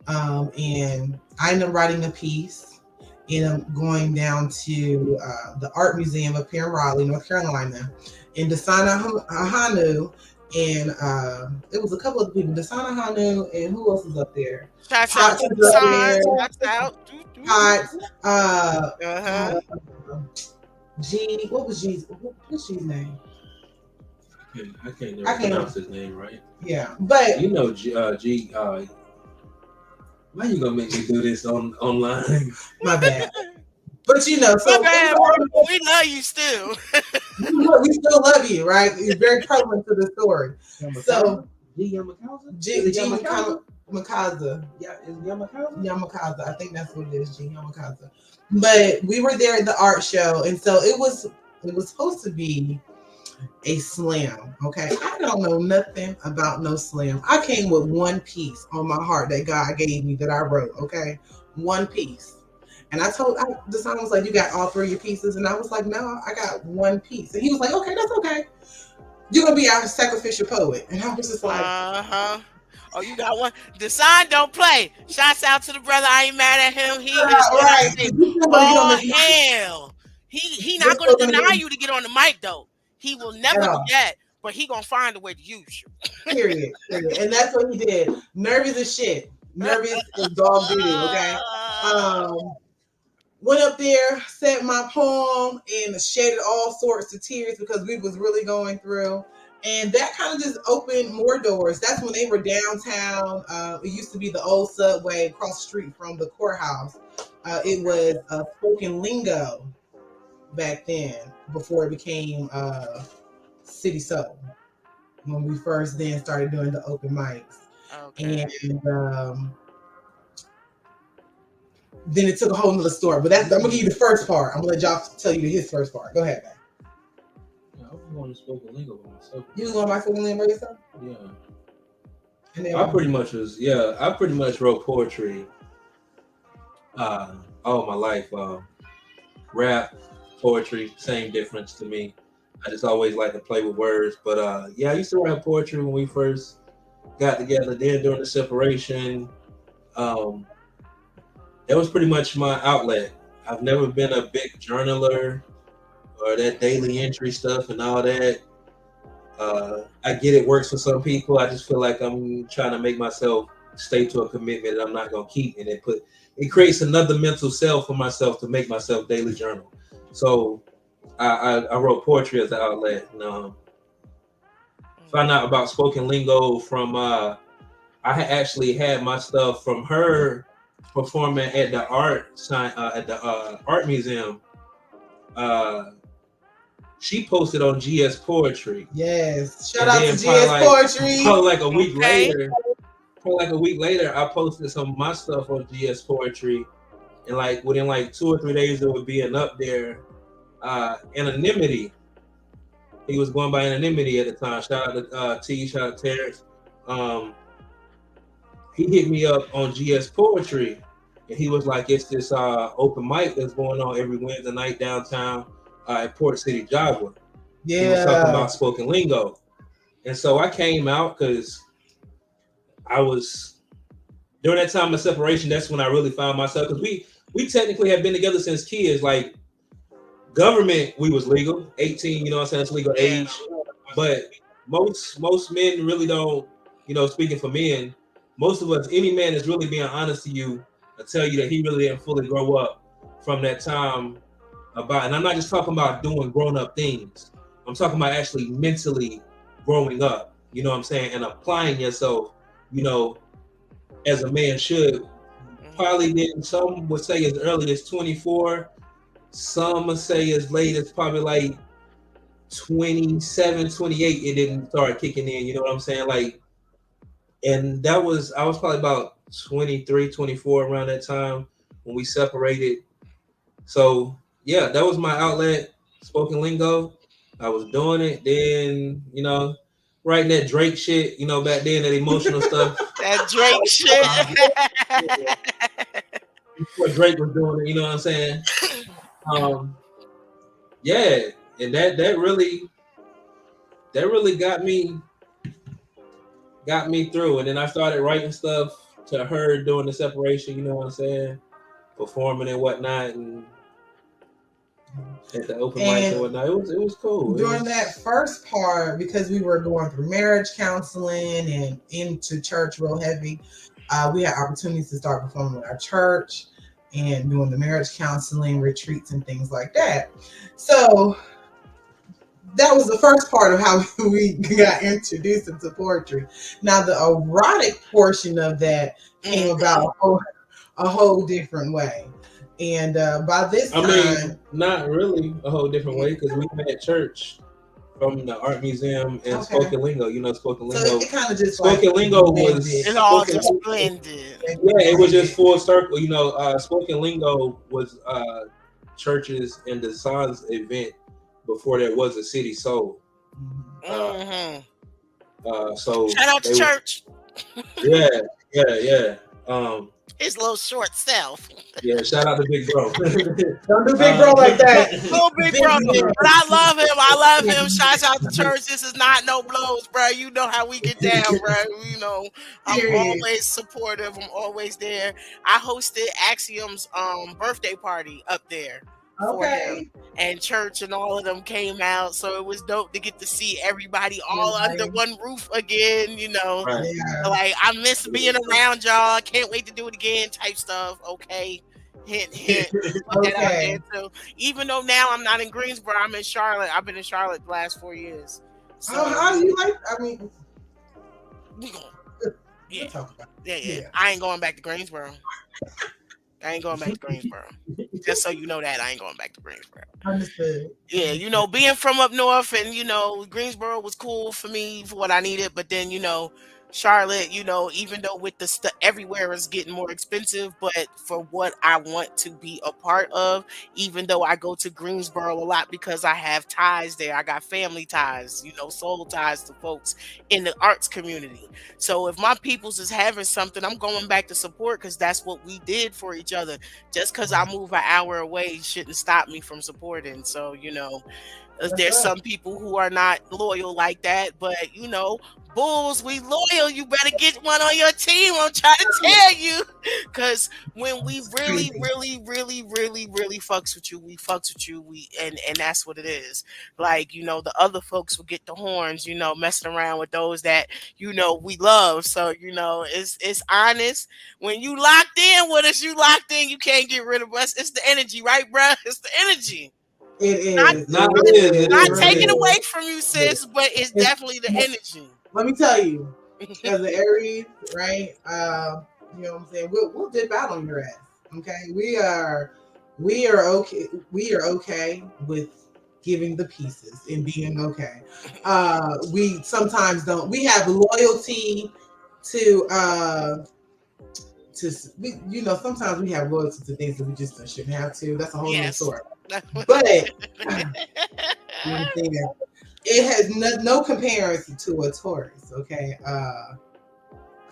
And I ended up writing a piece and I'm going down to the art museum up here in Raleigh, North Carolina, and Desana Ahanu, and it was a couple of people, Desana Ahanu, and who else was up there? Shouts out Hot to was the up signs. there. Shouts out. Hot. Uh-huh. G. What was G's? What's G's name? I can't never pronounce his name right. Yeah, but G. Why you gonna make me do this online? My bad. But so My bad, bro. We love you still. we still love you, right? It's very prevalent to the story. So G. Makaza. Yeah, is Yamakaza? Yamakaza. I think that's what it is, G. Yamakaza. But we were there at the art show, and so it was supposed to be a slam. Okay, I don't know nothing about no slam. I came with one piece on my heart that God gave me that I wrote. Okay, one piece. And the song was like, "You got all three of your pieces," and I was like, "No, I got one piece." And he was like, "Okay, that's okay. You're gonna be our sacrificial poet." And I was just like, Oh, you got one. The sign don't play. Shouts out to the brother. I ain't mad at him. He is right. all hell. He not gonna deny Get you to get on the mic though. He will never do that. But he gonna find a way to use you. Period. And that's what he did. Nervous as shit. Nervous as dog did. Okay. Went up there, said my poem, and shaded all sorts of tears because we was really going through. And that kind of just opened more doors. That's when they were downtown. It used to be the old subway across the street from the courthouse. It was spoken lingo back then before it became City Soul. When we first then started doing the open mics. Okay. And then it took a whole nother story. But I'm gonna give you the first part. I'm gonna let Jock tell you his first part. Go ahead, man. Yeah, I was going to spoken lingo by myself. You was going by spoken lingo by yourself? Yeah. And then I pretty much wrote poetry all my life. Rap, poetry, same difference to me. I just always like to play with words. But I used to write poetry when we first got together. Then during the separation, that was pretty much my outlet. I've never been a big journaler or that daily entry stuff and all that. I get it works for some people. I just feel like I'm trying to make myself stay to a commitment that I'm not gonna keep, and it creates another mental cell for myself to make myself daily journal. So I wrote poetry as an outlet. And, found out about spoken lingo from our I had actually had my stuff from her performing at the art museum. Uh, she posted on GS Poetry. Yes. Shout And out then to GS Poetry. probably like a week Okay. later, probably like a week later, I posted some of my stuff on GS Poetry, and like within like 2 or 3 days of it being up there, Anonymity. He was going by Anonymity at the time. Shout out to T. Shout out to Terrence. Um, he hit me up on GS Poetry, and he was like, "It's this open mic that's going on every Wednesday night downtown at Port City, Java." He was talking about spoken lingo, and so I came out because I was during that time of separation. That's when I really found myself, because we technically have been together since kids. Like government, we was legal, 18. You know what I'm saying? It's legal age, but most men really don't. You know, speaking for men, most of us, any man that's really being honest to you, will tell you that he really didn't fully grow up from that time about. And I'm not just talking about doing grown up things. I'm talking about actually mentally growing up. You know what I'm saying? And applying yourself. You know, as a man should. Probably didn't. Some would say as early as 24. Some would say as late as probably like 27, 28. It didn't start kicking in. You know what I'm saying? Like, and I was probably about 23, 24 around that time when we separated. So yeah, that was my outlet, spoken lingo. I was doing it. Then, you know, writing that Drake shit, you know, back then, that emotional stuff. That Drake shit. Before Drake was doing it, you know what I'm saying? Yeah, and that really got me through. And then I started writing stuff to her during the separation, you know what I'm saying? Performing and whatnot, and at the open mic and whatnot. It was cool. During that first part, because we were going through marriage counseling and into church real heavy, we had opportunities to start performing with our church and doing the marriage counseling retreats and things like that. So that was the first part of how we got introduced into poetry. Now the erotic portion of that came about a whole different way. And by this time, I mean, not really a whole different way, because we met at church from the art museum and spoken lingo. You know, spoken lingo. So it kind of just spoken lingo was it all just blended. Yeah, it was just full circle. You know, spoken lingo was churches and the Sons event before there was a City Soul. So shout out to church. Yeah. His little short self. Yeah, shout out to Big Bro. Don't do Big Bro like that. Little Big Bro. But I love him. Shouts out to church. This is not no blows, bro. You know how we get down, bro. You know, I'm always supportive. I'm always there. I hosted Axiom's birthday party up there. For him, and church and all of them came out, so it was dope to get to see everybody all under one roof again. You know, like I miss being around y'all. I can't wait to do it again. Type stuff. Okay, hint. Put that out there too. Even though now I'm not in Greensboro, I'm in Charlotte. I've been in Charlotte the last 4 years. So, how do you like? I mean, yeah. I ain't going back to Greensboro. Just so you know that I ain't going back to Greensboro. Understood. Yeah, you know, being from up north, and you know, Greensboro was cool for me for what I needed, but then you know, Charlotte, you know, even though with the stuff everywhere is getting more expensive, but for what I want to be a part of, even though I go to Greensboro a lot because I have ties there, I got family ties, you know, soul ties to folks in the arts community. So if my peoples is having something, I'm going back to support, because that's what we did for each other. Just because I move an hour away shouldn't stop me from supporting. So, you know, there's some people who are not loyal like that, but you know, Bulls, we loyal. You better get one on your team. I'm trying to tell you, because when we really fucks with you, we fucks with you. And that's what it is. Like, you know, the other folks will get the horns, you know, messing around with those that, you know, we love. So, you know, it's honest. When you locked in with us, you locked in. You can't get rid of us. It's the energy, right, bruh? It's the energy. It is. Not taking away from you, sis, but it's definitely the energy. Let me tell you, as an Aries, right? You know what I'm saying? We'll dip out on your ass. Okay, we are okay. We are okay with giving the pieces and being okay. We sometimes don't. We have loyalty to you know, sometimes we have loyalty to things that we just shouldn't have to. That's a whole nother Yes. story. But you understand, it has no comparison to a Taurus. Okay,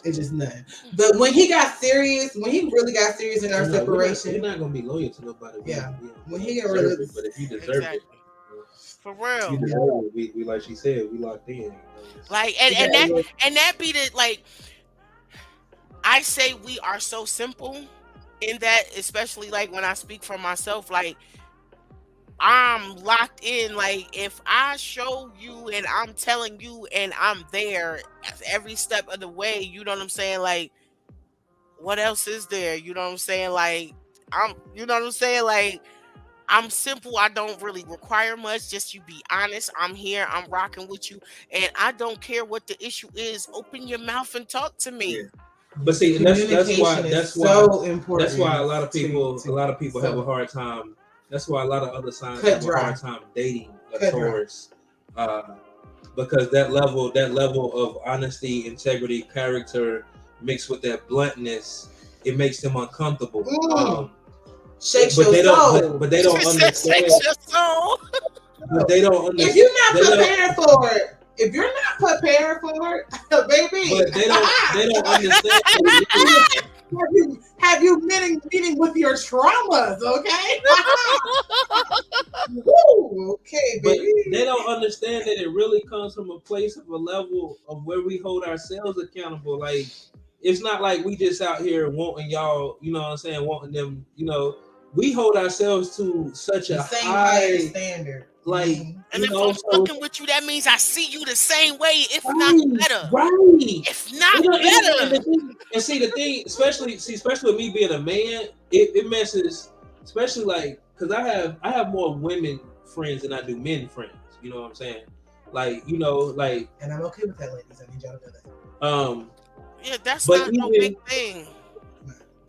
it's just none. But when he got serious, when he really got serious in our separation, you're not gonna be loyal to nobody. Yeah, when he got really, but if you deserve Exactly. it, For real. you deserve it. We like she said, we locked in. You know, Like and that be the like I say we are so simple in that, especially like when I speak for myself, like I'm locked in. Like if I show you and I'm telling you and I'm there every step of the way, you know what I'm saying? Like what else is there? You know what I'm saying? Like you know what I'm saying? Like I'm simple. I don't really require much. Just you be honest. I'm here. I'm rocking with you. And I don't care what the issue is. Open your mouth and talk to me. Yeah. But see, and that's why so important. That's why a lot of people have a hard time. That's why a lot of other signs have a hard time dating a Taurus, because that level of honesty, integrity, character mixed with that bluntness, it makes them uncomfortable. Shakes your soul. But they don't understand. Shakes your soul. But they don't understand. If you're not prepared for it, baby. But they don't understand. Have you meeting with your traumas, okay? Woo, okay, baby. But they don't understand that it really comes from a place of a level of where we hold ourselves accountable. Like it's not like we just out here wanting y'all, you know what I'm saying, wanting them, you know. We hold ourselves to such a high standard. Like, and if I'm fucking with you, that means I see you the same way, if not better. Right. If not better. And see the thing, especially with me being a man, it messes, especially like because I have more women friends than I do men friends. You know what I'm saying? Like, you know, like, and I'm okay with that, ladies. I need y'all to know that. Yeah, that's not no big thing.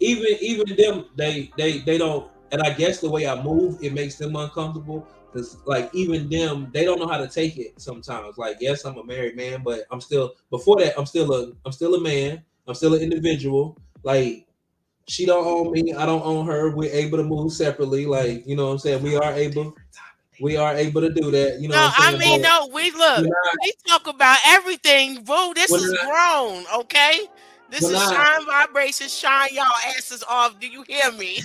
Even them, they don't. And I guess the way I move, it makes them uncomfortable. Cause like even them, they don't know how to take it sometimes. Like, yes, I'm a married man, but I'm still I'm still a man. I'm still an individual. Like she don't own me, I don't own her. We're able to move separately. Like, you know what I'm saying? We are able to do that. You know what I'm saying? We talk about everything, boo. This is grown, okay? This is shine vibration, shine y'all asses off. Do you hear me?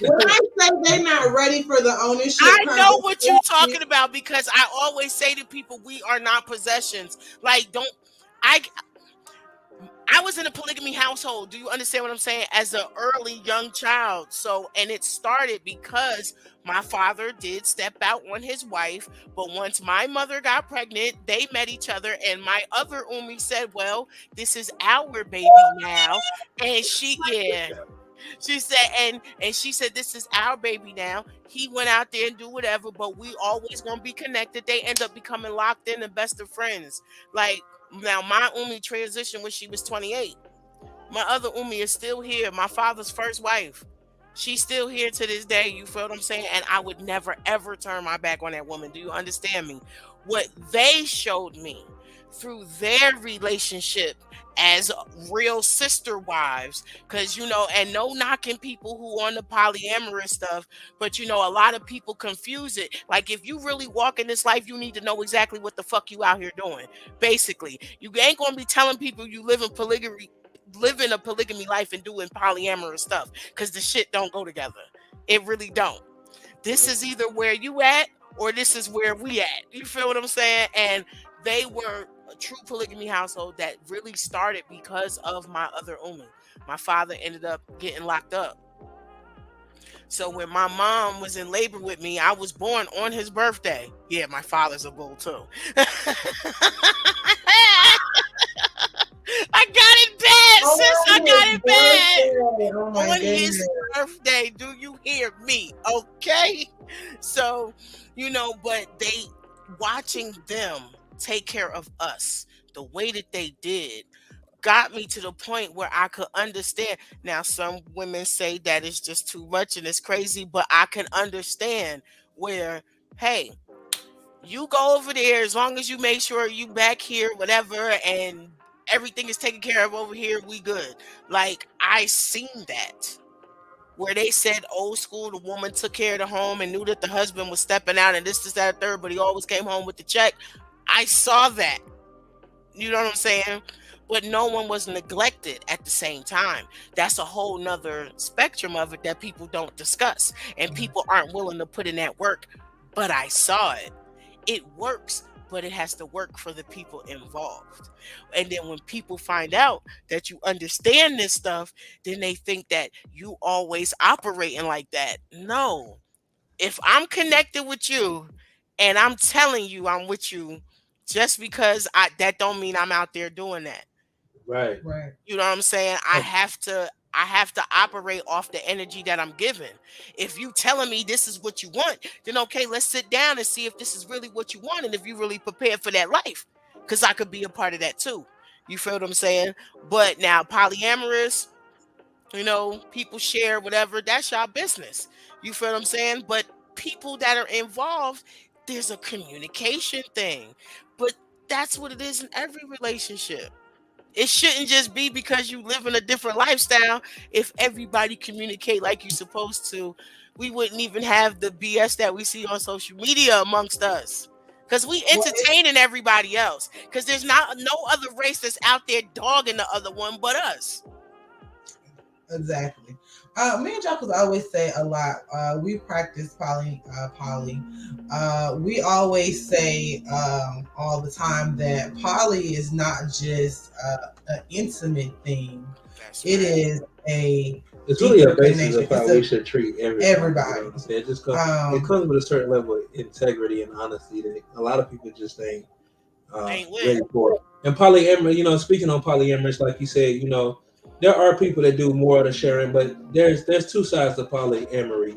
When I say they're not ready for the ownership, I know what you're talking about because I always say to people, we are not possessions. Like, I was in a polygamy household. Do you understand what I'm saying? As an early young child. So, and it started because my father did step out on his wife. But once my mother got pregnant, they met each other. And my other Umi said, well, this is our baby now. And she said, and she said, this is our baby now. He went out there and do whatever, but we always gonna be connected. They end up becoming locked in and best of friends. Like, now my Umi transitioned when she was 28. My other Umi is still here. My father's first wife. She's still here to this day. You feel what I'm saying? And I would never, ever turn my back on that woman. Do you understand me? What they showed me through their relationship as real sister wives, because you know, and no knocking people who on the polyamorous stuff, but you know, a lot of people confuse it. Like, if you really walk in this life, you need to know exactly what the fuck you out here doing. Basically, you ain't gonna be telling people you living a polygamy life and doing polyamorous stuff, because the shit don't go together. It really don't. This is either where you at or this is where we at. You feel what I'm saying? And they were a true polygamy household that really started because of my other Umi. My father ended up getting locked up. So when my mom was in labor with me, I was born on his birthday. Yeah, my father's a bull too. I got it bad, sis. I got it bad. On his birthday, do you hear me? Okay. So, you know, but watching them take care of us the way that they did got me to the point where I could understand. Now, some women say that it's just too much and it's crazy, but I can understand where, hey, you go over there as long as you make sure you back here, whatever, and everything is taken care of over here, we good. Like, I seen that. Where they said old school, the woman took care of the home and knew that the husband was stepping out and this, that, third, but he always came home with the check. I saw that. You know what I'm saying? But no one was neglected at the same time. That's a whole nother spectrum of it that people don't discuss. And people aren't willing to put in that work. But I saw it. It works, but it has to work for the people involved. And then when people find out that you understand this stuff, then they think that you always operating like that. No. If I'm connected with you and I'm telling you I'm with you, just because that don't mean I'm out there doing that. Right. Right. You know what I'm saying? I have to operate off the energy that I'm given. If you telling me this is what you want, then okay, let's sit down and see if this is really what you want and if you really prepared for that life. Cause I could be a part of that too. You feel what I'm saying? But now polyamorous, people share whatever, that's your business. You feel what I'm saying? But people that are involved, there's a communication thing. But that's what it is in every relationship. It shouldn't just be because you live in a different lifestyle. If everybody communicate like you're supposed to, we wouldn't even have the BS that we see on social media amongst us. Because we Well, entertaining everybody else. Because there's not no other race that's out there dogging the other one but us. Exactly. Me and Jocos always say a lot. We practice poly. We always say all the time that poly is not just an intimate thing. That's It right. is a It's really a deeper basis connection. of how It's we should treat everybody. everybody. You know what I'm saying? It comes with a certain level of integrity and honesty that a lot of people just ain't Ain't ready with. for. And polyamory, speaking on polyamorous, like you said, there are people that do more of the sharing, but there's two sides to polyamory,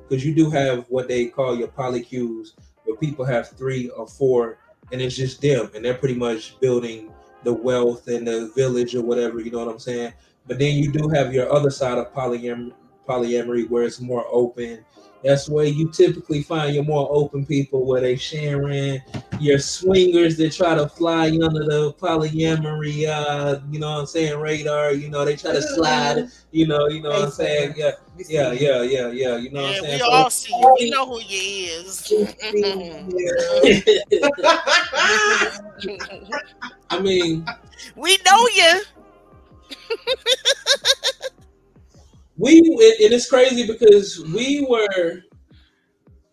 because you do have what they call your polycues, where people have 3 or 4, and it's just them, and they're pretty much building the wealth and the village or whatever, you know what I'm saying? But then you do have your other side of polyamory where it's more open. That's where you typically find your more open people where they sharing, your swingers that try to fly under the polyamory, you know what I'm saying, radar. They try to slide. You know what I'm saying. Yeah. You know what I'm Yeah, saying. we So all see you. We know who you is. I mean, We know you. and it's crazy because we were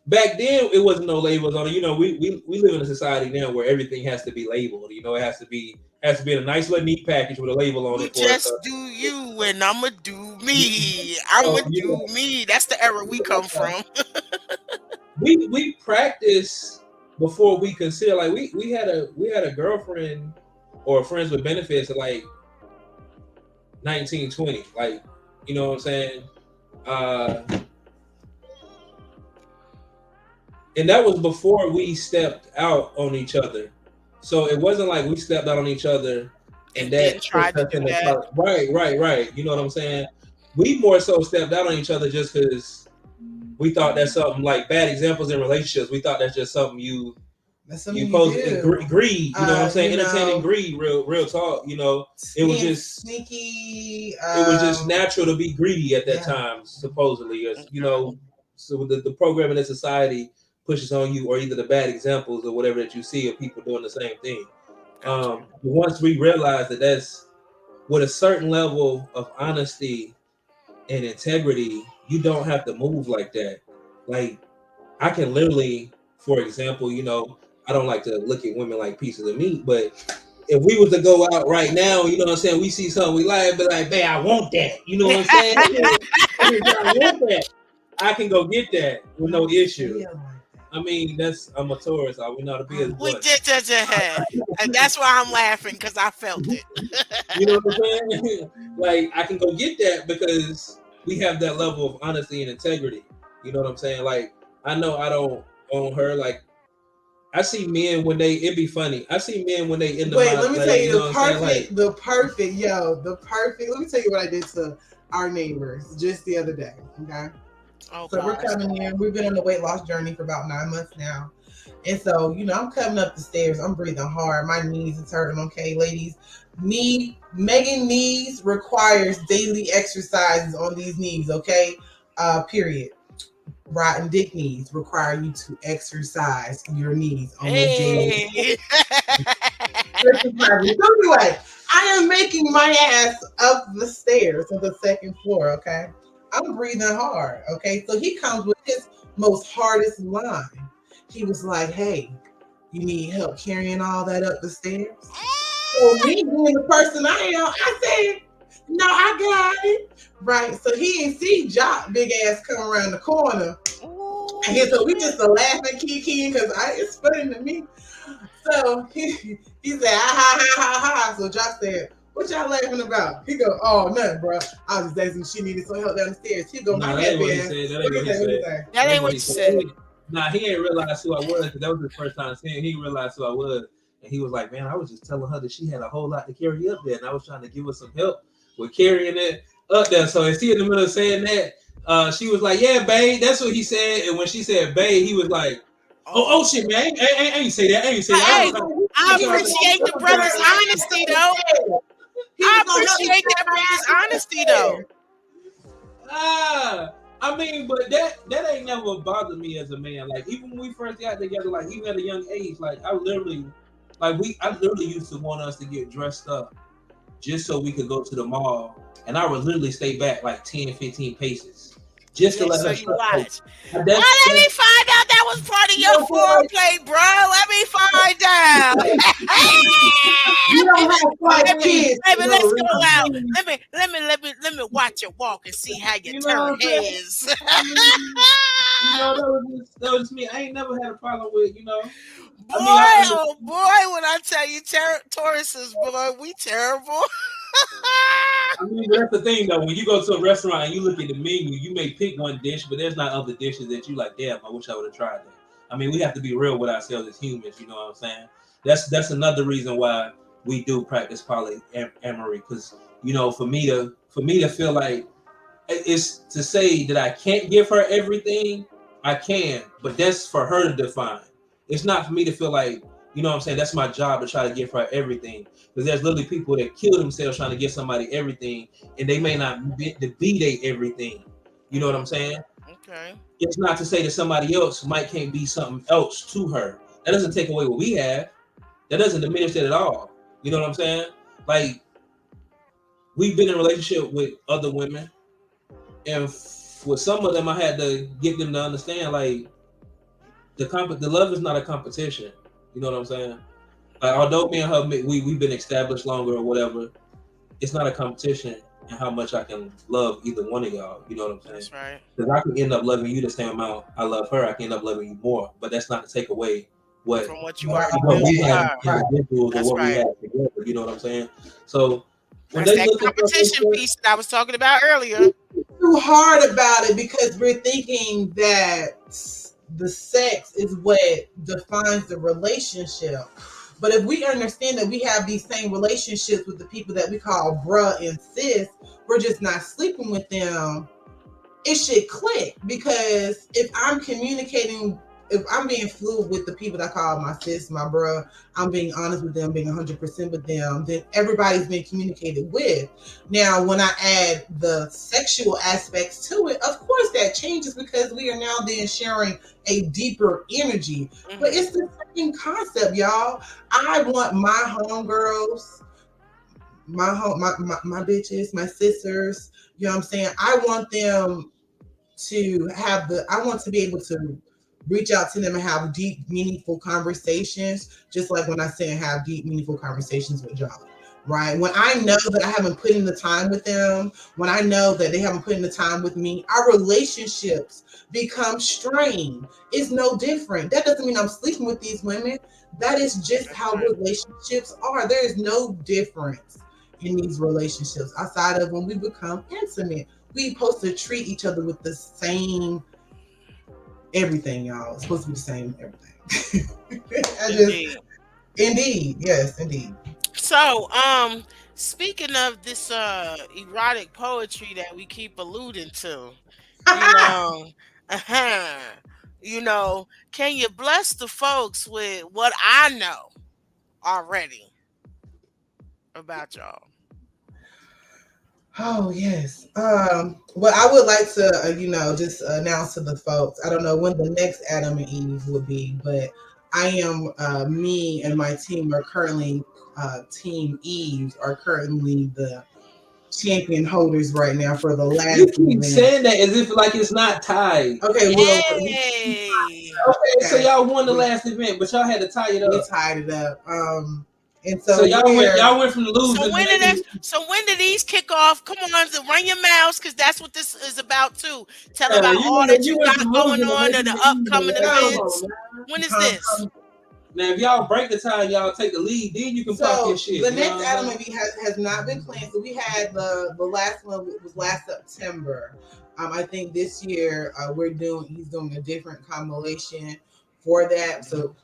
back then. It wasn't no labels on it. We live in a society now where everything has to be labeled. It has to be in a nice little neat package with a label on You it for us. just do you and I'ma do me. I'ma do me. That's the era we come from. We practice before we consider. Like we had a girlfriend or friends with benefits at like 1920. Like, you know what I'm saying? And that was before we stepped out on each other. So it wasn't like we stepped out on each other and then that tried to pushed us do in the that. right. You know what I'm saying? We more so stepped out on each other just because we thought that's something like bad examples in relationships. We thought that's just something That's something you you post do. greed. You know what I'm saying? Entertaining know, greed, real talk. It was being just sneaky. it was just natural to be greedy at that yeah. time, supposedly. So the programming in society pushes on you, or either the bad examples or whatever that you see of people doing the same thing. Once we realize that that's with a certain level of honesty and integrity, you don't have to move like that. Like, I can literally, for example, I don't like to look at women like pieces of meat, but if we was to go out right now, you know what I'm saying, we see something we like, but like, man, I want that. You know what I'm saying? I want that. I can go get that with no issue. I mean, I'm a Taurus. We know how to be as We blunt. did ahead. And that's why I'm laughing, because I felt it. You know what I'm saying? Like, I can go get that because we have that level of honesty and integrity. You know what I'm saying? Like, I know I don't own her. Like, I see men when it be funny. I see men when they in the Wait, let me tell like, you you know what I'm saying? Like, the perfect, let me tell you what I did to our neighbors just the other day. Okay. Oh So we're gosh. coming in. We've been on a weight loss journey for about 9 months now. And so, I'm coming up the stairs. I'm breathing hard. My knees is hurting. Okay, ladies. Megan knees requires daily exercises on these knees. Okay. Period. Rotten dick knees require you to exercise your knees on a daily Hey. basis. So anyway, I am making my ass up the stairs to the second floor. Okay. I'm breathing hard. Okay. So he comes with his most hardest line. He was like, "Hey, you need help carrying all that up the stairs?" So me being the person I am, I said, "No, I got it." Right. So he ain't see Jock big ass come around the corner. Ooh, And so we just a laughing kiki because it's funny to me. So he said, "Ha ha ha ha." So Jock said, "What y'all laughing about?" He go, "Oh, nothing, bro. I was just asking if she needed some help down the stairs." He go, "My nah, that ain't what happy he ass." said. That What ain't he what he say? What he said. say? that That ain't ain't what what he you said. said. Nah, he ain't realized who I was because that was his first time seeing. He realized who I was, and he was like, "Man, I was just telling her that she had a whole lot to carry up there, and I was trying to give her some help with carrying it up there." So as he in the middle of saying that, she was like, "Yeah, babe, that's what he said." And when she said "babe," he was like, "Oh, shit, man, I ain't say that. I ain't say that. I Hey, was trying." I That's what I said. appreciate the brother's honesty though. He I was gonna help me appreciate carry that my brother's ass up the honesty though. stairs. I mean, but that ain't never bothered me as a man. Like even when we first got together, like even at a young age, like I literally used to want us to get dressed up just so we could go to the mall, and I would literally stay back like 10, 15 paces just to Yeah, let so her you start. Like, watch. Well, that's let me find out that was part of you your know what I'm foreplay, bro. Let me find out. You don't have five baby, kids baby, for no let's go out. reason. Let me watch you walk and see how you you know turn what I'm saying? heads. I mean, that was just me. I ain't never had a problem with, Boy, I mean, I understand. oh boy, when I tell you Tauruses, boy, we terrible. I mean, but that's the thing though. When you go to a restaurant and you look at the menu, you may pick one dish, but there's not other dishes that you like. Damn, I wish I would have tried that. I mean, we have to be real with ourselves as humans. You know what I'm saying? That's another reason why we do practice polyamory, because for me to feel like it's to say that I can't give her everything. I can, but that's for her to define. It's not for me to feel like, you know what I'm saying, that's my job to try to give her everything. Because there's literally people that kill themselves trying to give somebody everything, and they may not be they everything. You know what I'm saying? Okay. It's not to say that somebody else can't be something else to her. That doesn't take away what we have. That doesn't diminish it at all. You know what I'm saying? Like, we've been in a relationship with other women, and with some of them, I had to get them to understand, like, the love is not a competition. You know what I'm saying? Like, although me and her, we've been established longer or whatever, it's not a competition in how much I can love either one of y'all. You know what I'm saying? That's right. Because I can end up loving you the same amount I love her. I can end up loving you more, but that's not to take away what From what you Right. already what do we for have her. as individuals or That's what we right. have together. You know what I'm saying? So when That's they that look at competition us, piece that I was talking about earlier. Too hard about it because we're thinking that the sex is what defines the relationship. But if we understand that we have these same relationships with the people that we call bruh and sis, we're just not sleeping with them. It should click because if I'm communicating, if I'm being fluid with the people that I call my sis, my bruh, I'm being honest with them, being 100% with them, then everybody's being communicated with. Now, when I add the sexual aspects to it, of course that changes because we are now then sharing a deeper energy. But Mhm. it's the same concept, y'all. I want my homegirls, my bitches, my sisters, you know what I'm saying? I want them to have I want to be able to reach out to them and have deep, meaningful conversations, just like when I say have deep, meaningful conversations with y'all. Right. When I know that I haven't put in the time with them, when I know that they haven't put in the time with me, our relationships become strained. It's no different. That doesn't mean I'm sleeping with these women. That is just That's how right. relationships are. There is no difference in these relationships outside of when we become intimate. We supposed to treat each other with the same everything, y'all. It's supposed to be the same everything. I just Indeed. indeed, yes, indeed. So, speaking of this erotic poetry that we keep alluding to, you know, uh-huh, can you bless the folks with what I know already about y'all? Oh yes. Well, I would like to, just announce to the folks. I don't know when the next Adam and Eve will be, but I am. Me and my team are currently. Team Eve are currently the champion holders right now for the You last keep event. saying that as if like it's not tied. Okay, well, Yay! Okay, so okay, y'all won the we, last event, but y'all had to tie it we up. tied it up. And So so y'all went from So losing to when did that? maybe. So when did these kick off? Come on, run your mouths, because that's what this is about too. Tell Yeah, about all that you you went got from going losing to on and making the the East the upcoming last. Come so on, events. man. When is this? Now if y'all break the tie, y'all take the lead, then you can pop your So shit. the You know next what Adam I'm and Eve has not been planned. So we had the last one was last September. I think this year he's doing a different compilation for that. So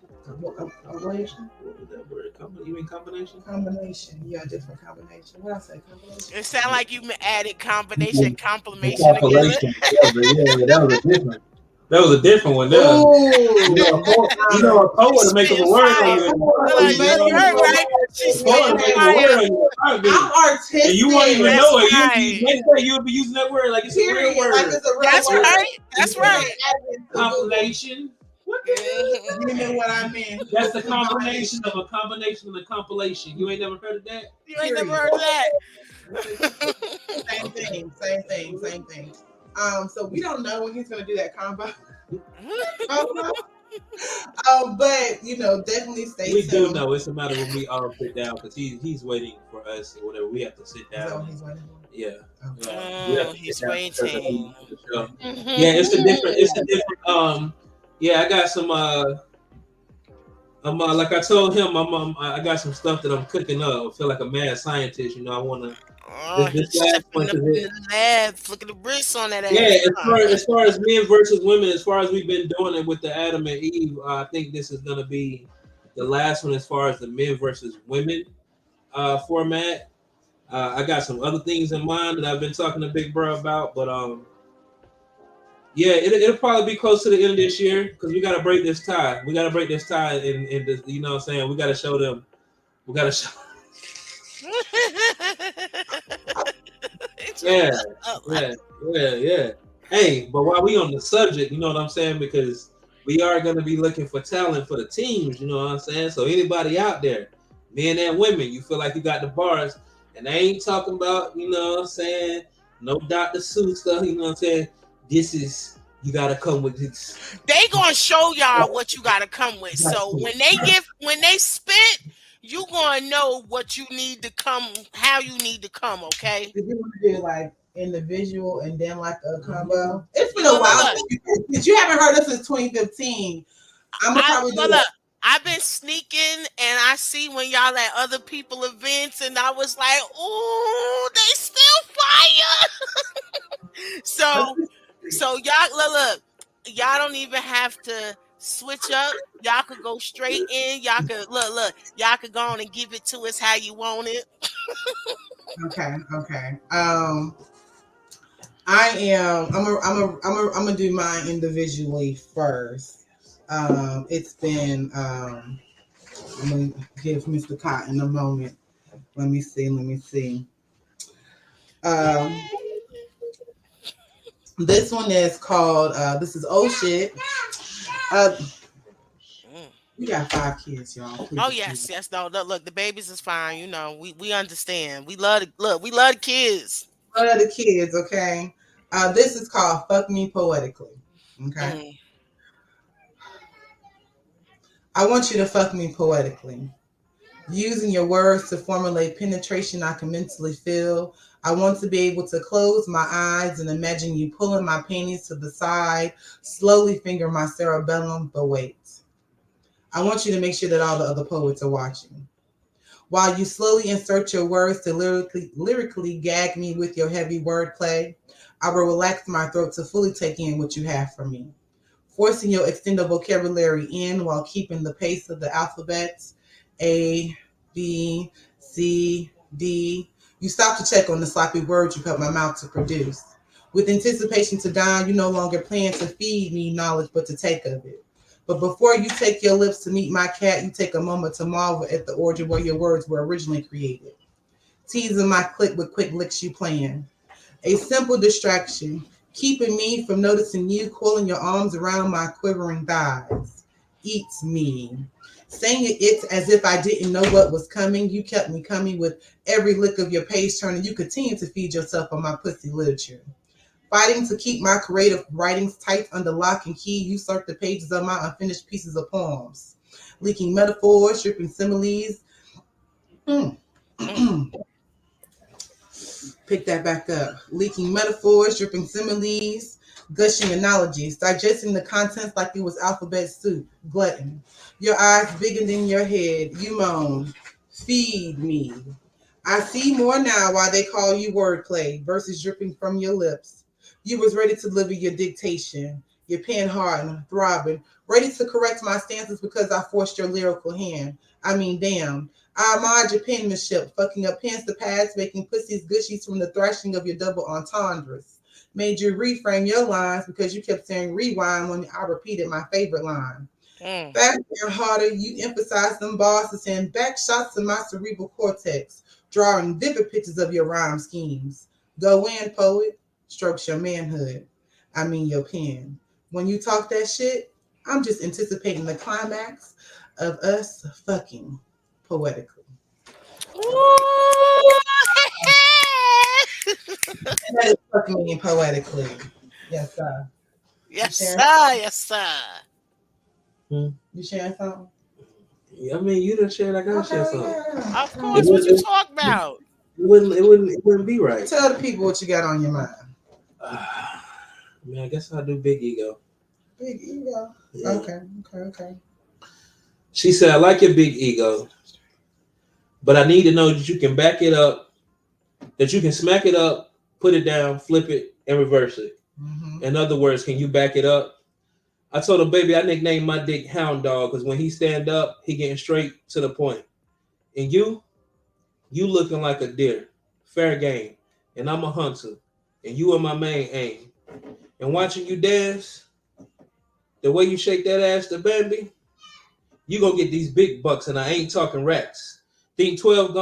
compilation, What was that word? You mean combination? combination, yeah, different combination. What I say, compilation? It sound like you added combination, The complimation together. compilation. Yeah, that was a different. That was a different one there. Ooh, A poet to make up Spitting a word on fire. you. Look, You you know, heard right. She's a poet to spitting make up a fire. word on you. I'm And you won't even artistic. That's know it. You'll be right. next day you'll be using that word like it's a real Period. Like word. it's a real That's word. right. That's You can't right. add it to Google. Compilation. What the Mhm. You know what I mean? That's the combination of a combination and a compilation. You ain't never heard of that? You ain't never Period. heard of that. Same Okay. thing, same thing, same thing. So we don't know when he's gonna do that combo. But definitely stay We do tuned. know it's a matter when we all sit down because he's waiting for us or whatever. We have to sit Is that down. what he's waiting for? Yeah. Okay. We have Oh, to sit he's down because of waiting. the show. Yeah, it's a different yeah, I got some like I told him I got some stuff that I'm cooking up. I feel like a mad scientist, I wanna Oh, this he's last stepping one up cause in the lab. Look at the wrists on that yeah, ass. as far as men versus women, as far as we've been doing it with the Adam and Eve, I think this is gonna be the last one as far as the men versus women format. I got some other things in mind that I've been talking to Big Bro about, but yeah, it'll probably be close to the end of this year because we gotta break this tie. We gotta break this tie, and this, you know what I'm saying. We gotta show them. We gotta show. Yeah, yeah, yeah. Hey, but while we on the subject, you know what I'm saying? Because we are gonna be looking for talent for the teams, you know what I'm saying? So anybody out there, men and women, you feel like you got the bars, and I ain't talking about, you know what I'm saying, no Dr. Seuss stuff, you know what I'm saying? This is you gotta come with this. They gonna show y'all what you gotta come with. So when they spit, you gonna know what you need to come, how you need to come. Okay. Did you want to do like individual and then like a combo? It's been a Look, look, while look. since you haven't heard us since 2015. I'm gonna probably do Look, it. look. I've been sneaking, and I see when y'all at other people events, and I was like, "Ooh, they still fire." So y'all look, y'all don't even have to switch up. Y'all could go straight in. Y'all could look. Y'all could go on and give it to us how you want it. Okay, okay. I'm gonna do mine individually first. It's been I'm gonna give Mr. Cotton a moment. Let me see. Let me see. Um, this one is called. This is oh shit. Uh, Mm. we got 5 kids, y'all. Please Oh excuse yes, me. yes. No, look, the babies is fine. We understand. We love we love the kids. One of the kids, okay. This is called "Fuck Me Poetically." Okay. Mm. I want you to fuck me poetically. Using your words to formulate penetration I can mentally feel. I want to be able to close my eyes and imagine you pulling my panties to the side, slowly finger my cerebellum, but wait. I want you to make sure that all the other poets are watching. While you slowly insert your words to lyrically gag me with your heavy wordplay, I will relax my throat to fully take in what you have for me. forcing your extended vocabulary in while keeping the pace of the alphabets. A, B, C, D. You stop to check on the sloppy words you cut my mouth to produce. With anticipation to dine, you no longer plan to feed me knowledge but to take of it. But before you take your lips to meet my cat, you take a moment to marvel at the origin where your words were originally created. Teasing my click with quick licks you plan. A simple distraction, keeping me from noticing you coiling your arms around my quivering thighs. Eats me. Saying it's as if I didn't know what was coming. You kept me coming with every lick of your page turn, and you continue to feed yourself on my pussy literature. Fighting to keep my creative writings tight under lock and key, you search the pages of my unfinished pieces of poems. Leaking metaphors, dripping similes. Mm. Pick that back up. Leaking metaphors, dripping similes, gushing analogies, digesting the contents like it was alphabet soup, glutton. Your eyes bigger than your head, you moan, feed me. I see more now why they call you wordplay, verses dripping from your lips. You was ready to deliver your dictation, your pen hardened, throbbing, ready to correct my stances because I forced your lyrical hand. I mean, damn. I admired your penmanship, fucking up pens to pads, making pussies gushies from the thrashing of your double entendres. Made you reframe your lines because you kept saying rewind when I repeated my favorite line. Mm. Faster and harder, you emphasize them bars to send back shots to my cerebral cortex, drawing vivid pictures of your rhyme schemes. Go in, poet, strokes your manhood. I mean your pen. When you talk that shit, I'm just anticipating the climax of us fucking poetically. Ooh. And that is fucking meaning poetically. Yes, sir. You Yes, sharing? sir. Yes, sir. You sharing something? Yeah, I mean, you done shared. I gotta share Okay, something. yeah. Of It course. What you wouldn't. talk about? It wouldn't be right. Tell the people what you got on your mind. Man, I guess I'll do Big Ego. Big ego. Yeah. Okay. She said, "I like your big ego, but I need to know that you can back it up, that you can smack it up, put it down, flip it, and reverse it. Mm-hmm. In other words, can you back it up?" I told her, "Baby, I nicknamed my dick Hound Dog because when he stand up, he getting straight to the point. And you looking like a deer. Fair game. And I'm a hunter. And you are my main aim. And watching you dance, the way you shake that ass to Bambi, you gonna get these big bucks, and I ain't talking racks. Think 12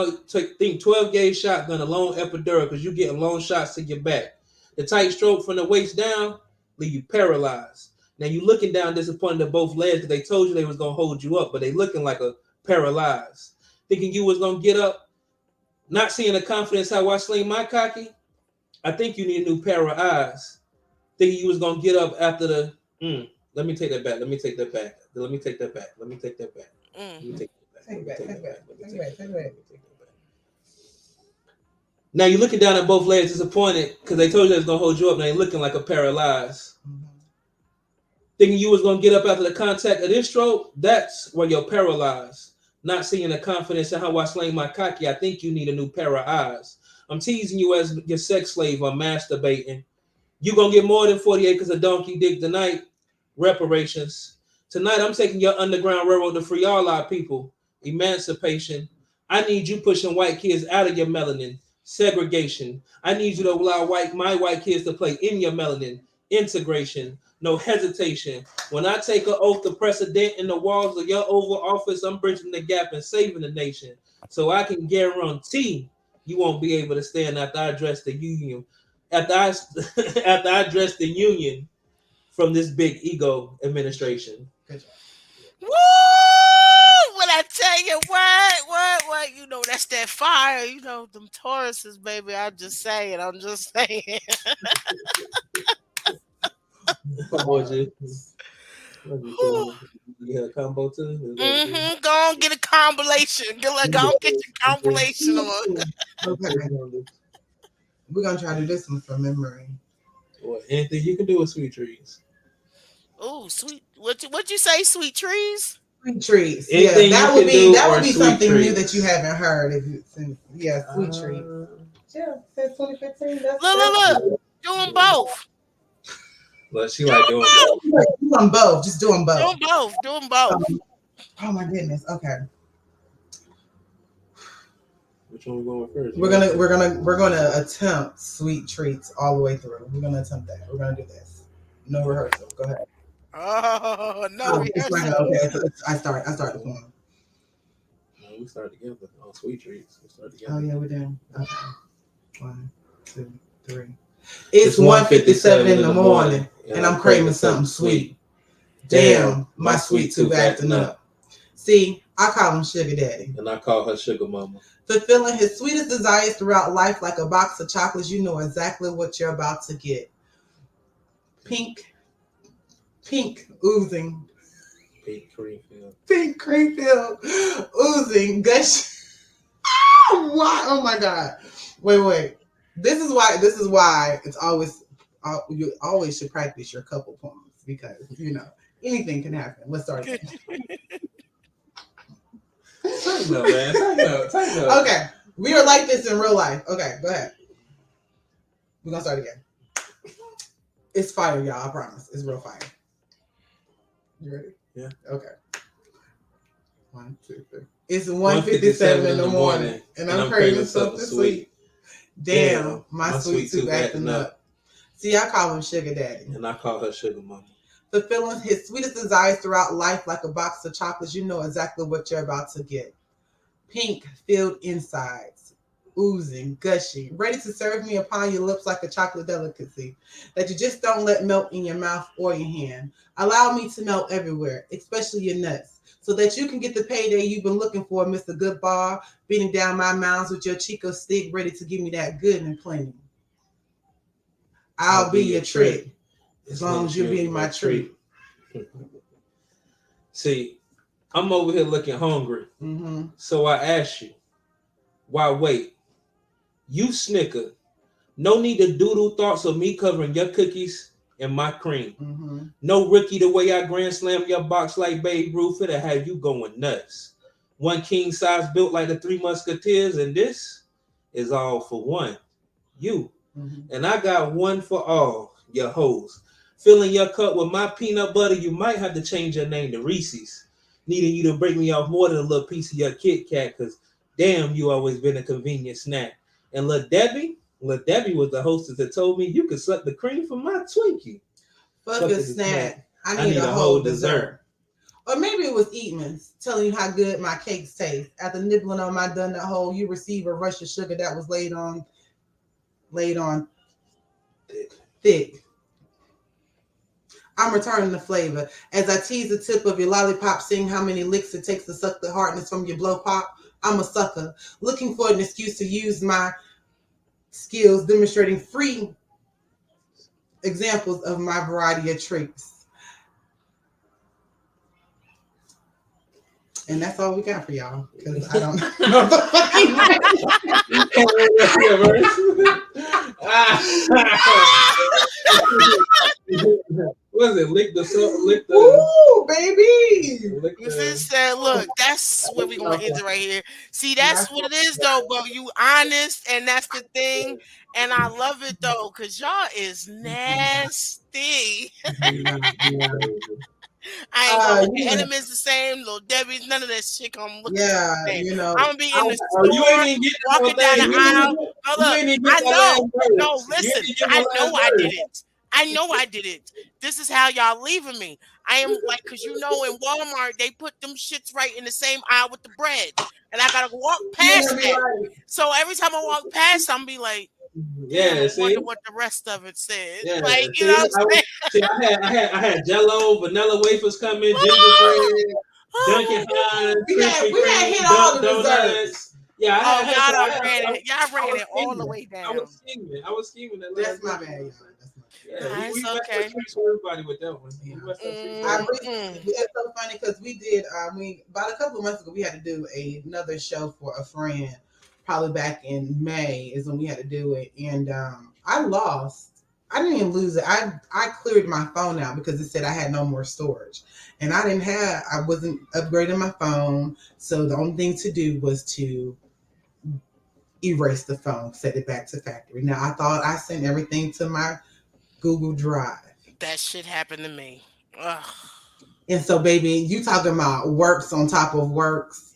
gauge shotgun, a long epidural, because you getting long shots to your back. The tight stroke from the waist down leave you paralyzed. Now you looking down disappointed at both legs because they told you they was gonna hold you up, but they looking like a paralyzed. Thinking you was gonna get up, not seeing the confidence how I sling my cocky. I think you need a new pair of eyes. Thinking you was gonna get up after the. Let me take that back. Let me take that back. Let me take that back. Let me take that back. Let me take that back. Take it back. Take it back. Now you're looking down at both legs disappointed because they told you they was gonna hold you up. Now you're looking like a paralyzed. Thinking you was gonna get up after the contact of this stroke, that's where you're paralyzed. Not seeing the confidence in how I sling my cocky, I think you need a new pair of eyes. I'm teasing you as your sex slave. I'm masturbating. You gonna get more than 40 acres of donkey dick tonight. Reparations. Tonight I'm taking your underground railroad to free all our people. Emancipation. I need you pushing white kids out of your melanin. Segregation. I need you to allow my white kids to play in your melanin. Integration. No hesitation. When I take an oath to press a dent in the walls of your Oval Office, I'm bridging the gap and saving the nation. So I can guarantee you won't be able to stand after I address the union. After I address the union from this big ego administration. Good job. Woo! When I tell you what, you know, that's that fire, you know, them Tauruses, baby. I'm just saying. Come on, G. You had a combo too? Go on, get a compilation. Go on, get your compilation on. Okay. We're gonna try to do this one from memory. Or anything you can do with sweet trees. Oh, sweet. What you say, sweet trees? Sweet trees. Anything yeah, that you would can be do or something sweet new trees. that you haven't heard. Sweet trees. Yeah, says 2015. Look. Do them both. Well, she like doing both. Do them both. Just do them Do both. them both. Do them both. Oh my goodness. Okay. Which one we going first? We're gonna attempt sweet treats all the way through. We're gonna attempt that. We're gonna do this. No rehearsal. Go ahead. Oh, no Oh, it's not rehearsal. gonna, okay. I start the poem. No, we start together on sweet treats. We start Oh together. yeah, we do. Okay. 1, 2, 3. It's 1:57 in the morning, and I'm craving something sweet. Damn, my sweet tooth acting up. See, I call him Sugar Daddy. And I call her Sugar Mama. Fulfilling his sweetest desires throughout life like a box of chocolates, you know exactly what you're about to get. Pink oozing. Pink cream filled, oozing, gush. Why? Oh my God. Wait. This is why it's always, you always should practice your couple poems because, anything can happen. Let's start again. Tighten up, man. Tighten up. Okay. We are like this in real life. Okay, go ahead. We're going to start again. It's fire, y'all. I promise. It's real fire. You ready? Yeah. Okay. 1, 2, 3. It's 1:57 in the morning, and I'm craving something sweet. Damn, my sweet tooth acting up. See, I call him Sugar Daddy. And I call her Sugar Mama. Fulfilling his sweetest desires throughout life like a box of chocolates, you know exactly what you're about to get. Pink filled insides, oozing, gushing, ready to serve me upon your lips like a chocolate delicacy that you just don't let melt in your mouth or your hand. Allow me to melt everywhere, especially your nuts, so that you can get the payday you've been looking for, Mr. Good Bar, beating down my mounds with your Chico stick, ready to give me that good and plenty. I'll be your treat, as long as you're being my treat. See, I'm over here looking hungry. Mm-hmm. So I ask you, why wait? You snicker. No need to doodle thoughts of me covering your cookies and my cream. Mm-hmm. No rookie, the way I grand slam your box like Babe Ruth, it'll have you going nuts. One king size built like the Three Musketeers, and this is all for one. You. Mm-hmm. And I got one for all, your hoes. Filling your cup with my peanut butter, you might have to change your name to Reese's. Needing you to break me off more than a little piece of your Kit Kat, because damn, you always been a convenient snack. And Lil Debbie was the hostess that told me you could suck the cream from my Twinkie. Fuck a snack. I need a whole dessert. Or maybe it was Eatman's telling you how good my cakes taste. After nibbling on my donut hole, you receive a rush of sugar that was laid on thick. I'm returning the flavor. As I tease the tip of your lollipop, seeing how many licks it takes to suck the hardness from your blow pop. I'm a sucker, looking for an excuse to use my skills, demonstrating free examples of my variety of treats. And that's all we got for y'all, because I don't know the fucking What is it? Lick the. Ooh, baby. Sis said, look, that's where we're going to end it right here. See, that's what it is, though, bro. You honest, and that's the thing. And I love it, though, because y'all is nasty. I ain't gonna look at enemies the same, Little Debbie's, none of that shit gonna look the same. I'm gonna be in the store, walking down the aisle. No, look, I know. No, listen, I know I did it. This is how y'all leaving me. I am like, because in Walmart, they put them shits right in the same aisle with the bread. And I gotta walk past that. Right. So every time I walk past, I'm be like, I wonder what the rest of it says. Yeah, like, you know what I'm saying? I had Jello, vanilla wafers coming, gingerbread, Dunkin' Hines, we had hit all the desserts. Yeah, y'all ran it all the way down. I was scheming. That's my bad. Yeah, it's okay. Everybody with that one. It's so funny because we did. About a couple of months ago, we had to do another show for a friend. Probably back in May is when we had to do it, and I lost. I didn't even lose it. I cleared my phone out because it said I had no more storage, and I wasn't upgrading my phone. So the only thing to do was to erase the phone, set it back to factory. Now I thought I sent everything to my Google Drive. That shit happened to me. Ugh. And so, baby, you talking about works on top of works,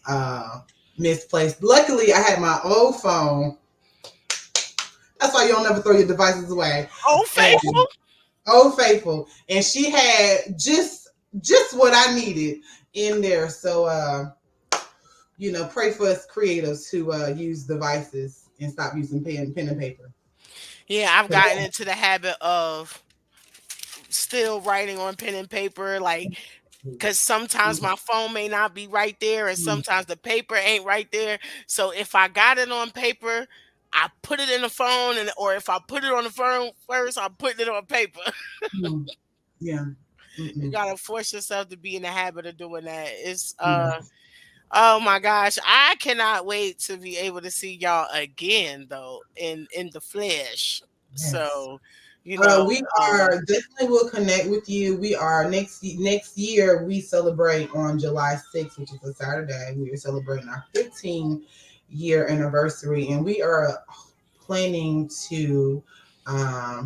misplaced. Luckily, I had my old phone. That's why you don't ever throw your devices away. Old And Faithful. Old Faithful, and she had just what I needed in there. So, pray for us creatives who use devices and stop using pen and paper. Yeah, I've gotten into the habit of still writing on pen and paper, like because sometimes my phone may not be right there, and sometimes the paper ain't right there. So if I got it on paper, I put it in the phone, and or if I put it on the phone first, I'm putting it on paper. Mm, yeah. You Mm-mm. gotta force yourself to be in the habit of doing that. It's Yes. oh my gosh, I cannot wait to be able to see y'all again though in the flesh. Yes. So, you know, We are definitely will connect with you. We are next year. We celebrate on July 6th, which is a Saturday. We are celebrating our 15-year anniversary, and we are planning to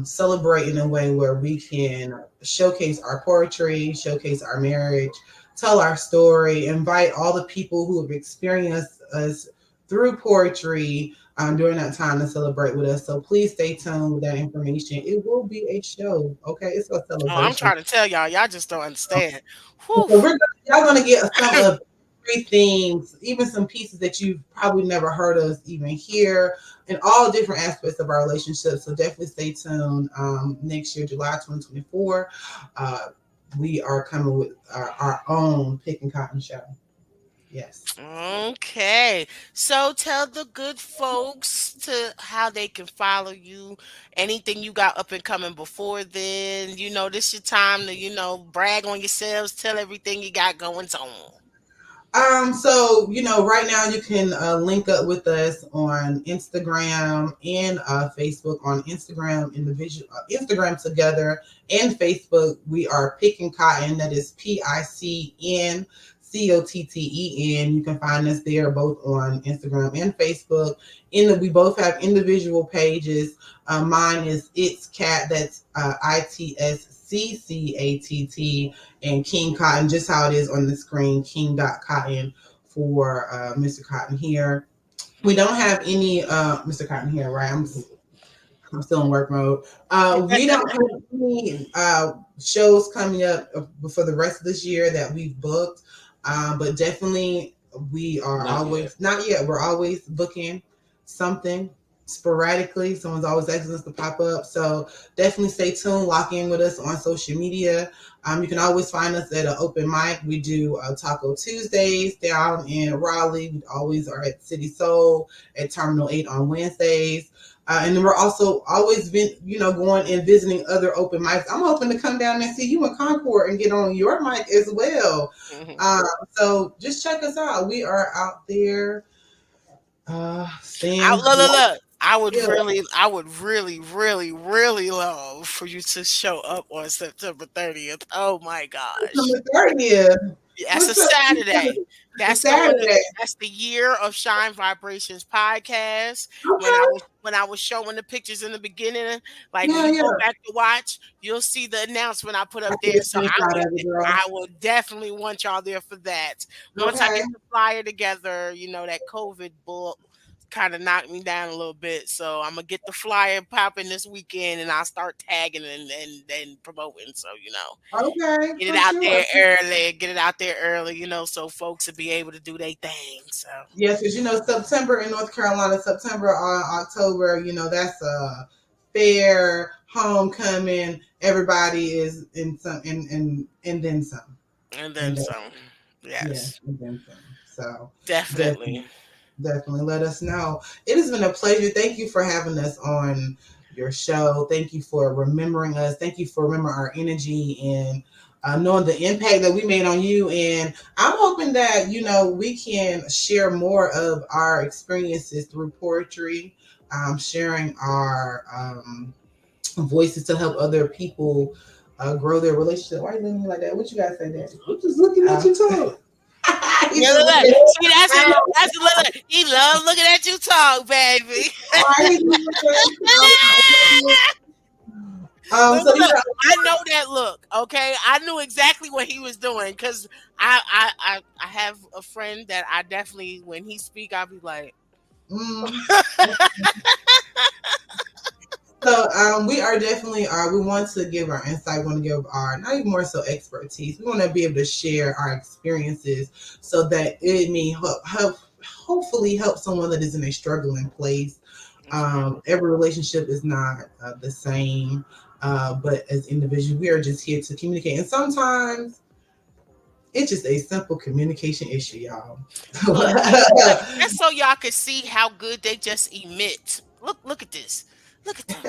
celebrate in a way where we can showcase our poetry, showcase our marriage, tell our story, invite all the people who have experienced us through poetry during that time to celebrate with us. So please stay tuned with that information. It will be a show, okay? It's a oh, I'm celebration. trying to tell y'all, y'all just don't understand. So Whew. y'all gonna get some of three things, even some pieces that you've probably never heard us even hear, in all different aspects of our relationship. So definitely stay tuned. Next year, July 2024, uh, we are coming with our own Pick and Cotton show. Yes. Okay. So tell the good folks to how they can follow you. Anything you got up and coming before then. This your time to, brag on yourselves, tell everything you got going on. So right now you can link up with us on Instagram and Facebook. On Instagram, individual Instagram together, and Facebook, we are Picking Cotton. That is PICNCOTTEN. You can find us there both on Instagram and Facebook. We both have individual pages. Mine is It's Cat. That's ITSCCATT, and King Cotton, just how it is on the screen, King Cotton for Mr. Cotton here. We don't have any Mr. Cotton here, right? I'm still in work mode. We don't have any shows coming up for the rest of this year that we've booked, but definitely we are Not yet. always not yet. We're always booking something sporadically. Someone's always asking us to pop up, so definitely stay tuned. Lock in with us on social media. You can always find us at an open mic. We do Taco Tuesdays down in Raleigh. We always are at City Soul at Terminal 8 on Wednesdays. And then we're also always been, going and visiting other open mics. I'm hoping to come down and see you in Concord and get on your mic as well. So just check us out. We are out there I, staying look, look, look. yeah, I would really, really, really love for you to show up on September 30th. Oh my on gosh. the 30th. That's a Saturday. It's That's Saturday. that's the year of Shine Vibrations podcast. Okay. When I was showing the pictures in the beginning, like when Yeah, you yeah. go back to watch, you'll see the announcement I put I up get a there. So screenshot of it, girl. I would definitely want y'all there for that. Once I Okay. get the flyer together, that COVID bull kind of knocked me down a little bit. So I'm gonna get the flyer popping this weekend, and I'll start tagging and promoting. So Okay, get it for out sure. there early. Get it out there early, so folks will be able to do their thing. So Yes, because September in North Carolina, September, October, that's a fair, homecoming. Everybody is in some, and then some, and and then then, some. yeah, Yes, and then some. So definitely, definitely. definitely let us know. It has been a pleasure. Thank you for having us on your show. Thank you for remembering us. Thank you for remembering our energy and knowing the impact that we made on you. And I'm hoping that, we can share more of our experiences through poetry, sharing our voices to help other people grow their relationship. Why are you looking at me like that? What you guys say, Daddy? I'm just looking at you talk. He's Yeah, just look, looking look. See, that's at what that's what look, look. He love looking at you talk, baby. Why are you looking at me? Look, So you look, know, I know that look. Okay, I knew exactly what he was doing because I have a friend that I definitely when he speak I'll be like, mm, so we are definitely we want to give our insight, we want to give our not even more so expertise. We want to be able to share our experiences so that it may hopefully help someone that is in a struggling place. that's right. Every relationship is not the same, but as individuals, we are just here to communicate. And sometimes it's just a simple communication issue, y'all. Look, look, just so y'all can see how good they just emit. Look at this. Look at them.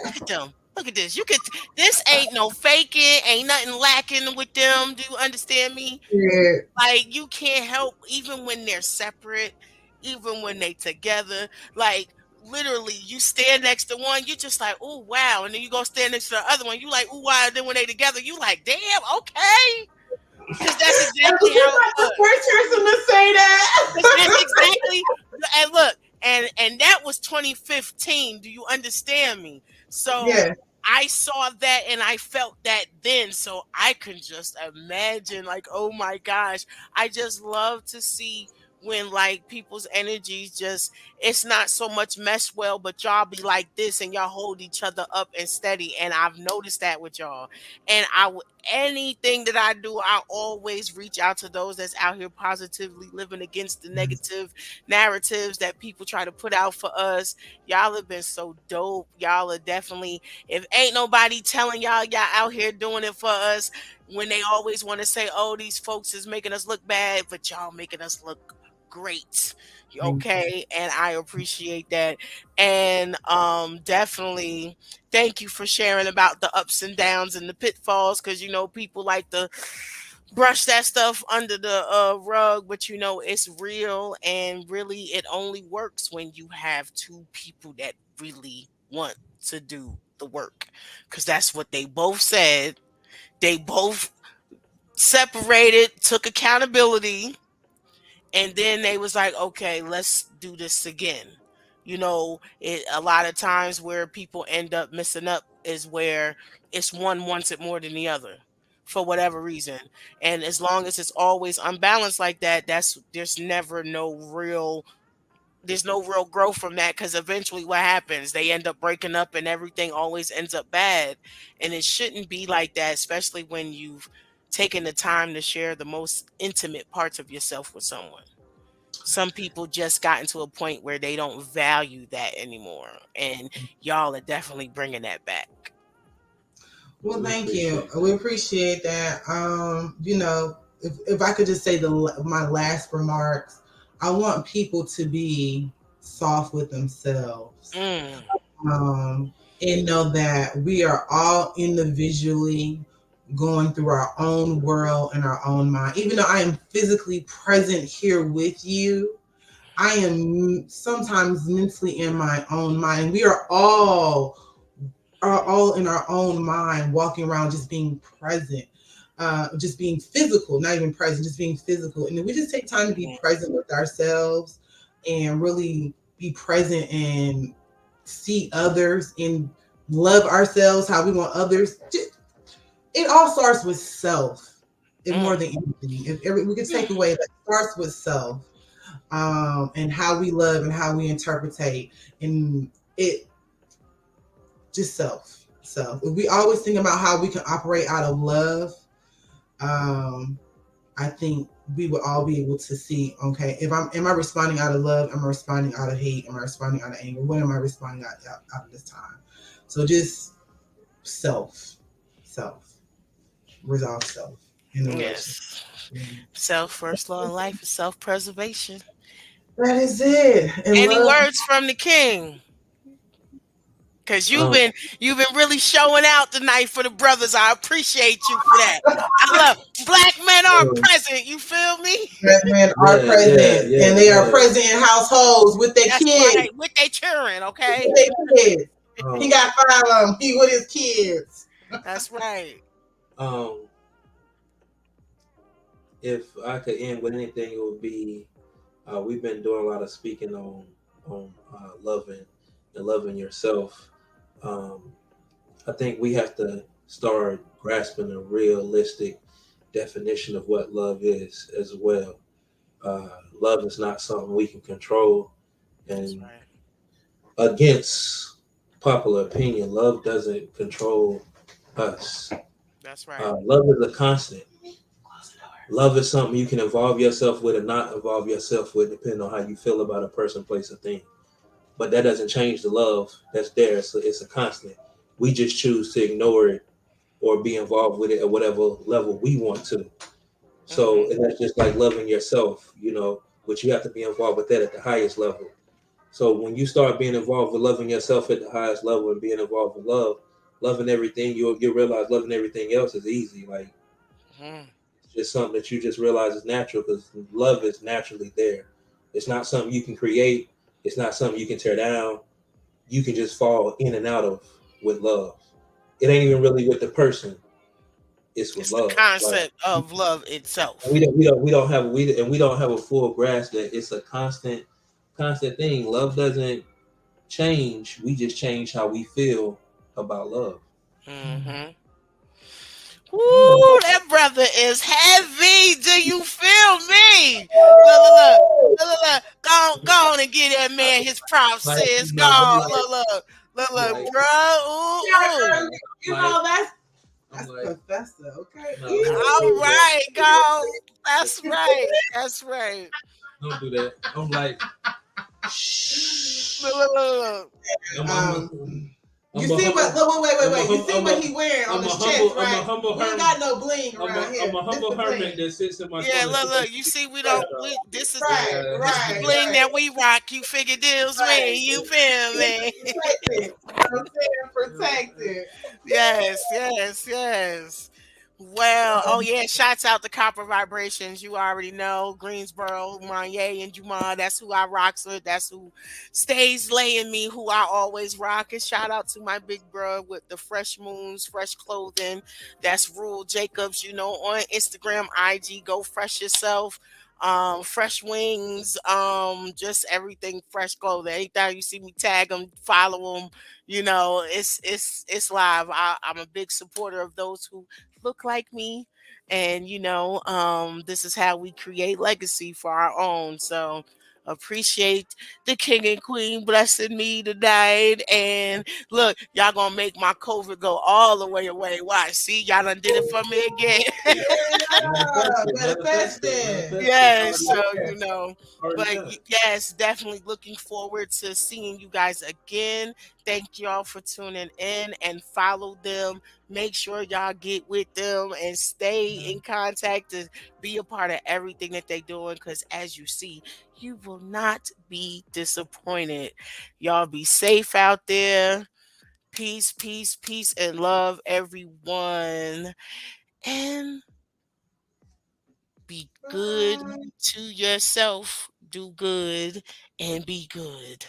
Look at them. Look at this. You could. This ain't no faking. Ain't nothing lacking with them. Do you understand me? Yeah, Like you can't help even when they're separate, even when they together. Like literally, you stand next to one, you just like, oh wow, and then you go stand next to the other one, you like, oh wow. And then when they together, you like, damn, okay, because that's and exactly you're how it not the was. first person to say Because that's that. exactly and look, and that was 2015. Do you understand me? So Yeah. I saw that and I felt that then. So I can just imagine, like, oh my gosh. I just love to see when like people's energies just it's not so much mesh well, but y'all be like this and y'all hold each other up and steady. And I've noticed that with y'all. And anything that I do, I always reach out to those that's out here positively living against the negative narratives that people try to put out for us. Y'all have been so dope. Y'all are definitely, if ain't nobody telling y'all out here doing it for us, when they always want to say, oh, these folks is making us look bad, but y'all making us look great. Thank you. Okay, and I appreciate that. And definitely thank you for sharing about the ups and downs and the pitfalls, because you know people like to brush that stuff under the rug, but you know it's real, and really it only works when you have two people that really want to do the work, because that's what they both said. They both separated, took accountability, and then they was like, okay, let's do this again. You know, it a lot of times where people end up messing up is where it's one wants it more than the other for whatever reason. And as long as it's always unbalanced like that, that's there's no real growth from that, because eventually what happens, they end up breaking up and everything always ends up bad. And it shouldn't be like that, especially when you've taken the time to share the most intimate parts of yourself with someone. Some people just gotten to a point where they don't value that anymore, and y'all are definitely bringing that back. Well, We thank you. appreciate We that. appreciate that. If I could just say my last remarks, I want people to be soft with themselves, Mm, um, and know that we are all individually going through our own world and our own mind. Even though I am physically present here with you, I am sometimes mentally in my own mind. We are all in our own mind, walking around just being present, just being physical, not even present, just being physical. And if we just take time to be mhm, present with ourselves and really be present and see others and love ourselves how we want others, it all starts with self. It more mm, than anything. We could take away that starts with self, and how we love and how we interpretate, and it just self. So if we always think about how we can operate out of love, um, I think we would all be able to see, okay, if am I responding out of love? Am I responding out of hate? Am I responding out of anger? What am I responding out of this time? So just self, self, resolve self in the relationship. yes. Self first law in life is self preservation. That is it. And Any love. words from the king? Cause Um, you've been really showing out tonight for the brothers. I appreciate you for that. I love black men are uh, present. You feel me? Black men are yeah, yeah, present, yeah, and they are yeah. present in households with their That's kids. right. With their children, okay? With their kids. He Um, got 5 of them. He with his kids. That's right. um, if I could end with anything, it would be we've been doing a lot of speaking on loving and loving yourself. Um, I think we have to start grasping a realistic definition of what love is as well. Love is not something we can control, That's and right. against popular opinion, love doesn't control us. That's right. Love is a constant. Love is something you can involve yourself with or not involve yourself with, depending on how you feel about a person, place, or thing. But that doesn't change the love that's there. So it's a constant. We just choose to ignore it or be involved with it at whatever level we want to. So, Hmm. and that's just like loving yourself, but you have to be involved with that at the highest level. So when you start being involved with loving yourself at the highest level and being involved with love, loving everything, you realize loving everything else is easy. Like Hmm. it's just something that you just realize is natural because love is naturally there. It's not something you can create. It's not something you can tear down. You can just fall in and out of with love. It ain't even really with the person. It's with It's the love. Like concept of love itself. we don't have a full grasp that it's a constant thing. Love doesn't change. We just change how we feel about love. Hmm. Mm. Woo, that brother is heavy. Do you feel me? Look, look, look. Look, look, look. Go on and give that man his props, Like sis. Go I'm on. like Look, look. Look, I'm look, like bro. Ooh, Yeah, ooh. girl, you like know I'm that's like professor, okay? no, All don't do that. right, go. That's right. That's right. Don't do that. I'm like Look, shh. look, look, look. I'm I'm Um, a, you I'm a see what? humble Look, wait, I'm a wait. You hum, see what he wearing on his chest, I'm a right? humble We ain't hermit. got no bling around I'm here. a This humble the hermit bling. that sits in my Yeah, corner. look, look. You see, we this is Right, Yeah, this the right, bling right, that we rock. You figure deals right. me. You feel me? Protected. You know what I'm saying? Protected. Yes, yes, yes. Well, oh yeah, shouts out to Copper Vibrations. You already know Greensboro, Monye, and Juma. That's who I rocks with. That's who stays laying me, who I always rock. And shout out to my big bro with the fresh moons, fresh clothing. That's Rule Jacobs, on Instagram, IG, go fresh yourself. Fresh wings, just everything fresh clothing. Anytime you see me tag them, follow them, it's live. I'm a big supporter of those who look like me, and this is how we create legacy for our own. So appreciate the king and queen blessing me tonight. And look, y'all gonna make my COVID go all the way away. Why? See, y'all done did it for me again. Yeah, manifesting. manifest it. Yes, so Already but done. yes, definitely looking forward to seeing you guys again. Thank y'all for tuning in and follow them. Make sure y'all get with them and stay in contact to be a part of everything that they doing. Because as you see, you will not be disappointed. Y'all be safe out there. Peace, peace, peace, and love, everyone. And be good Bye. to yourself. Do good and be good.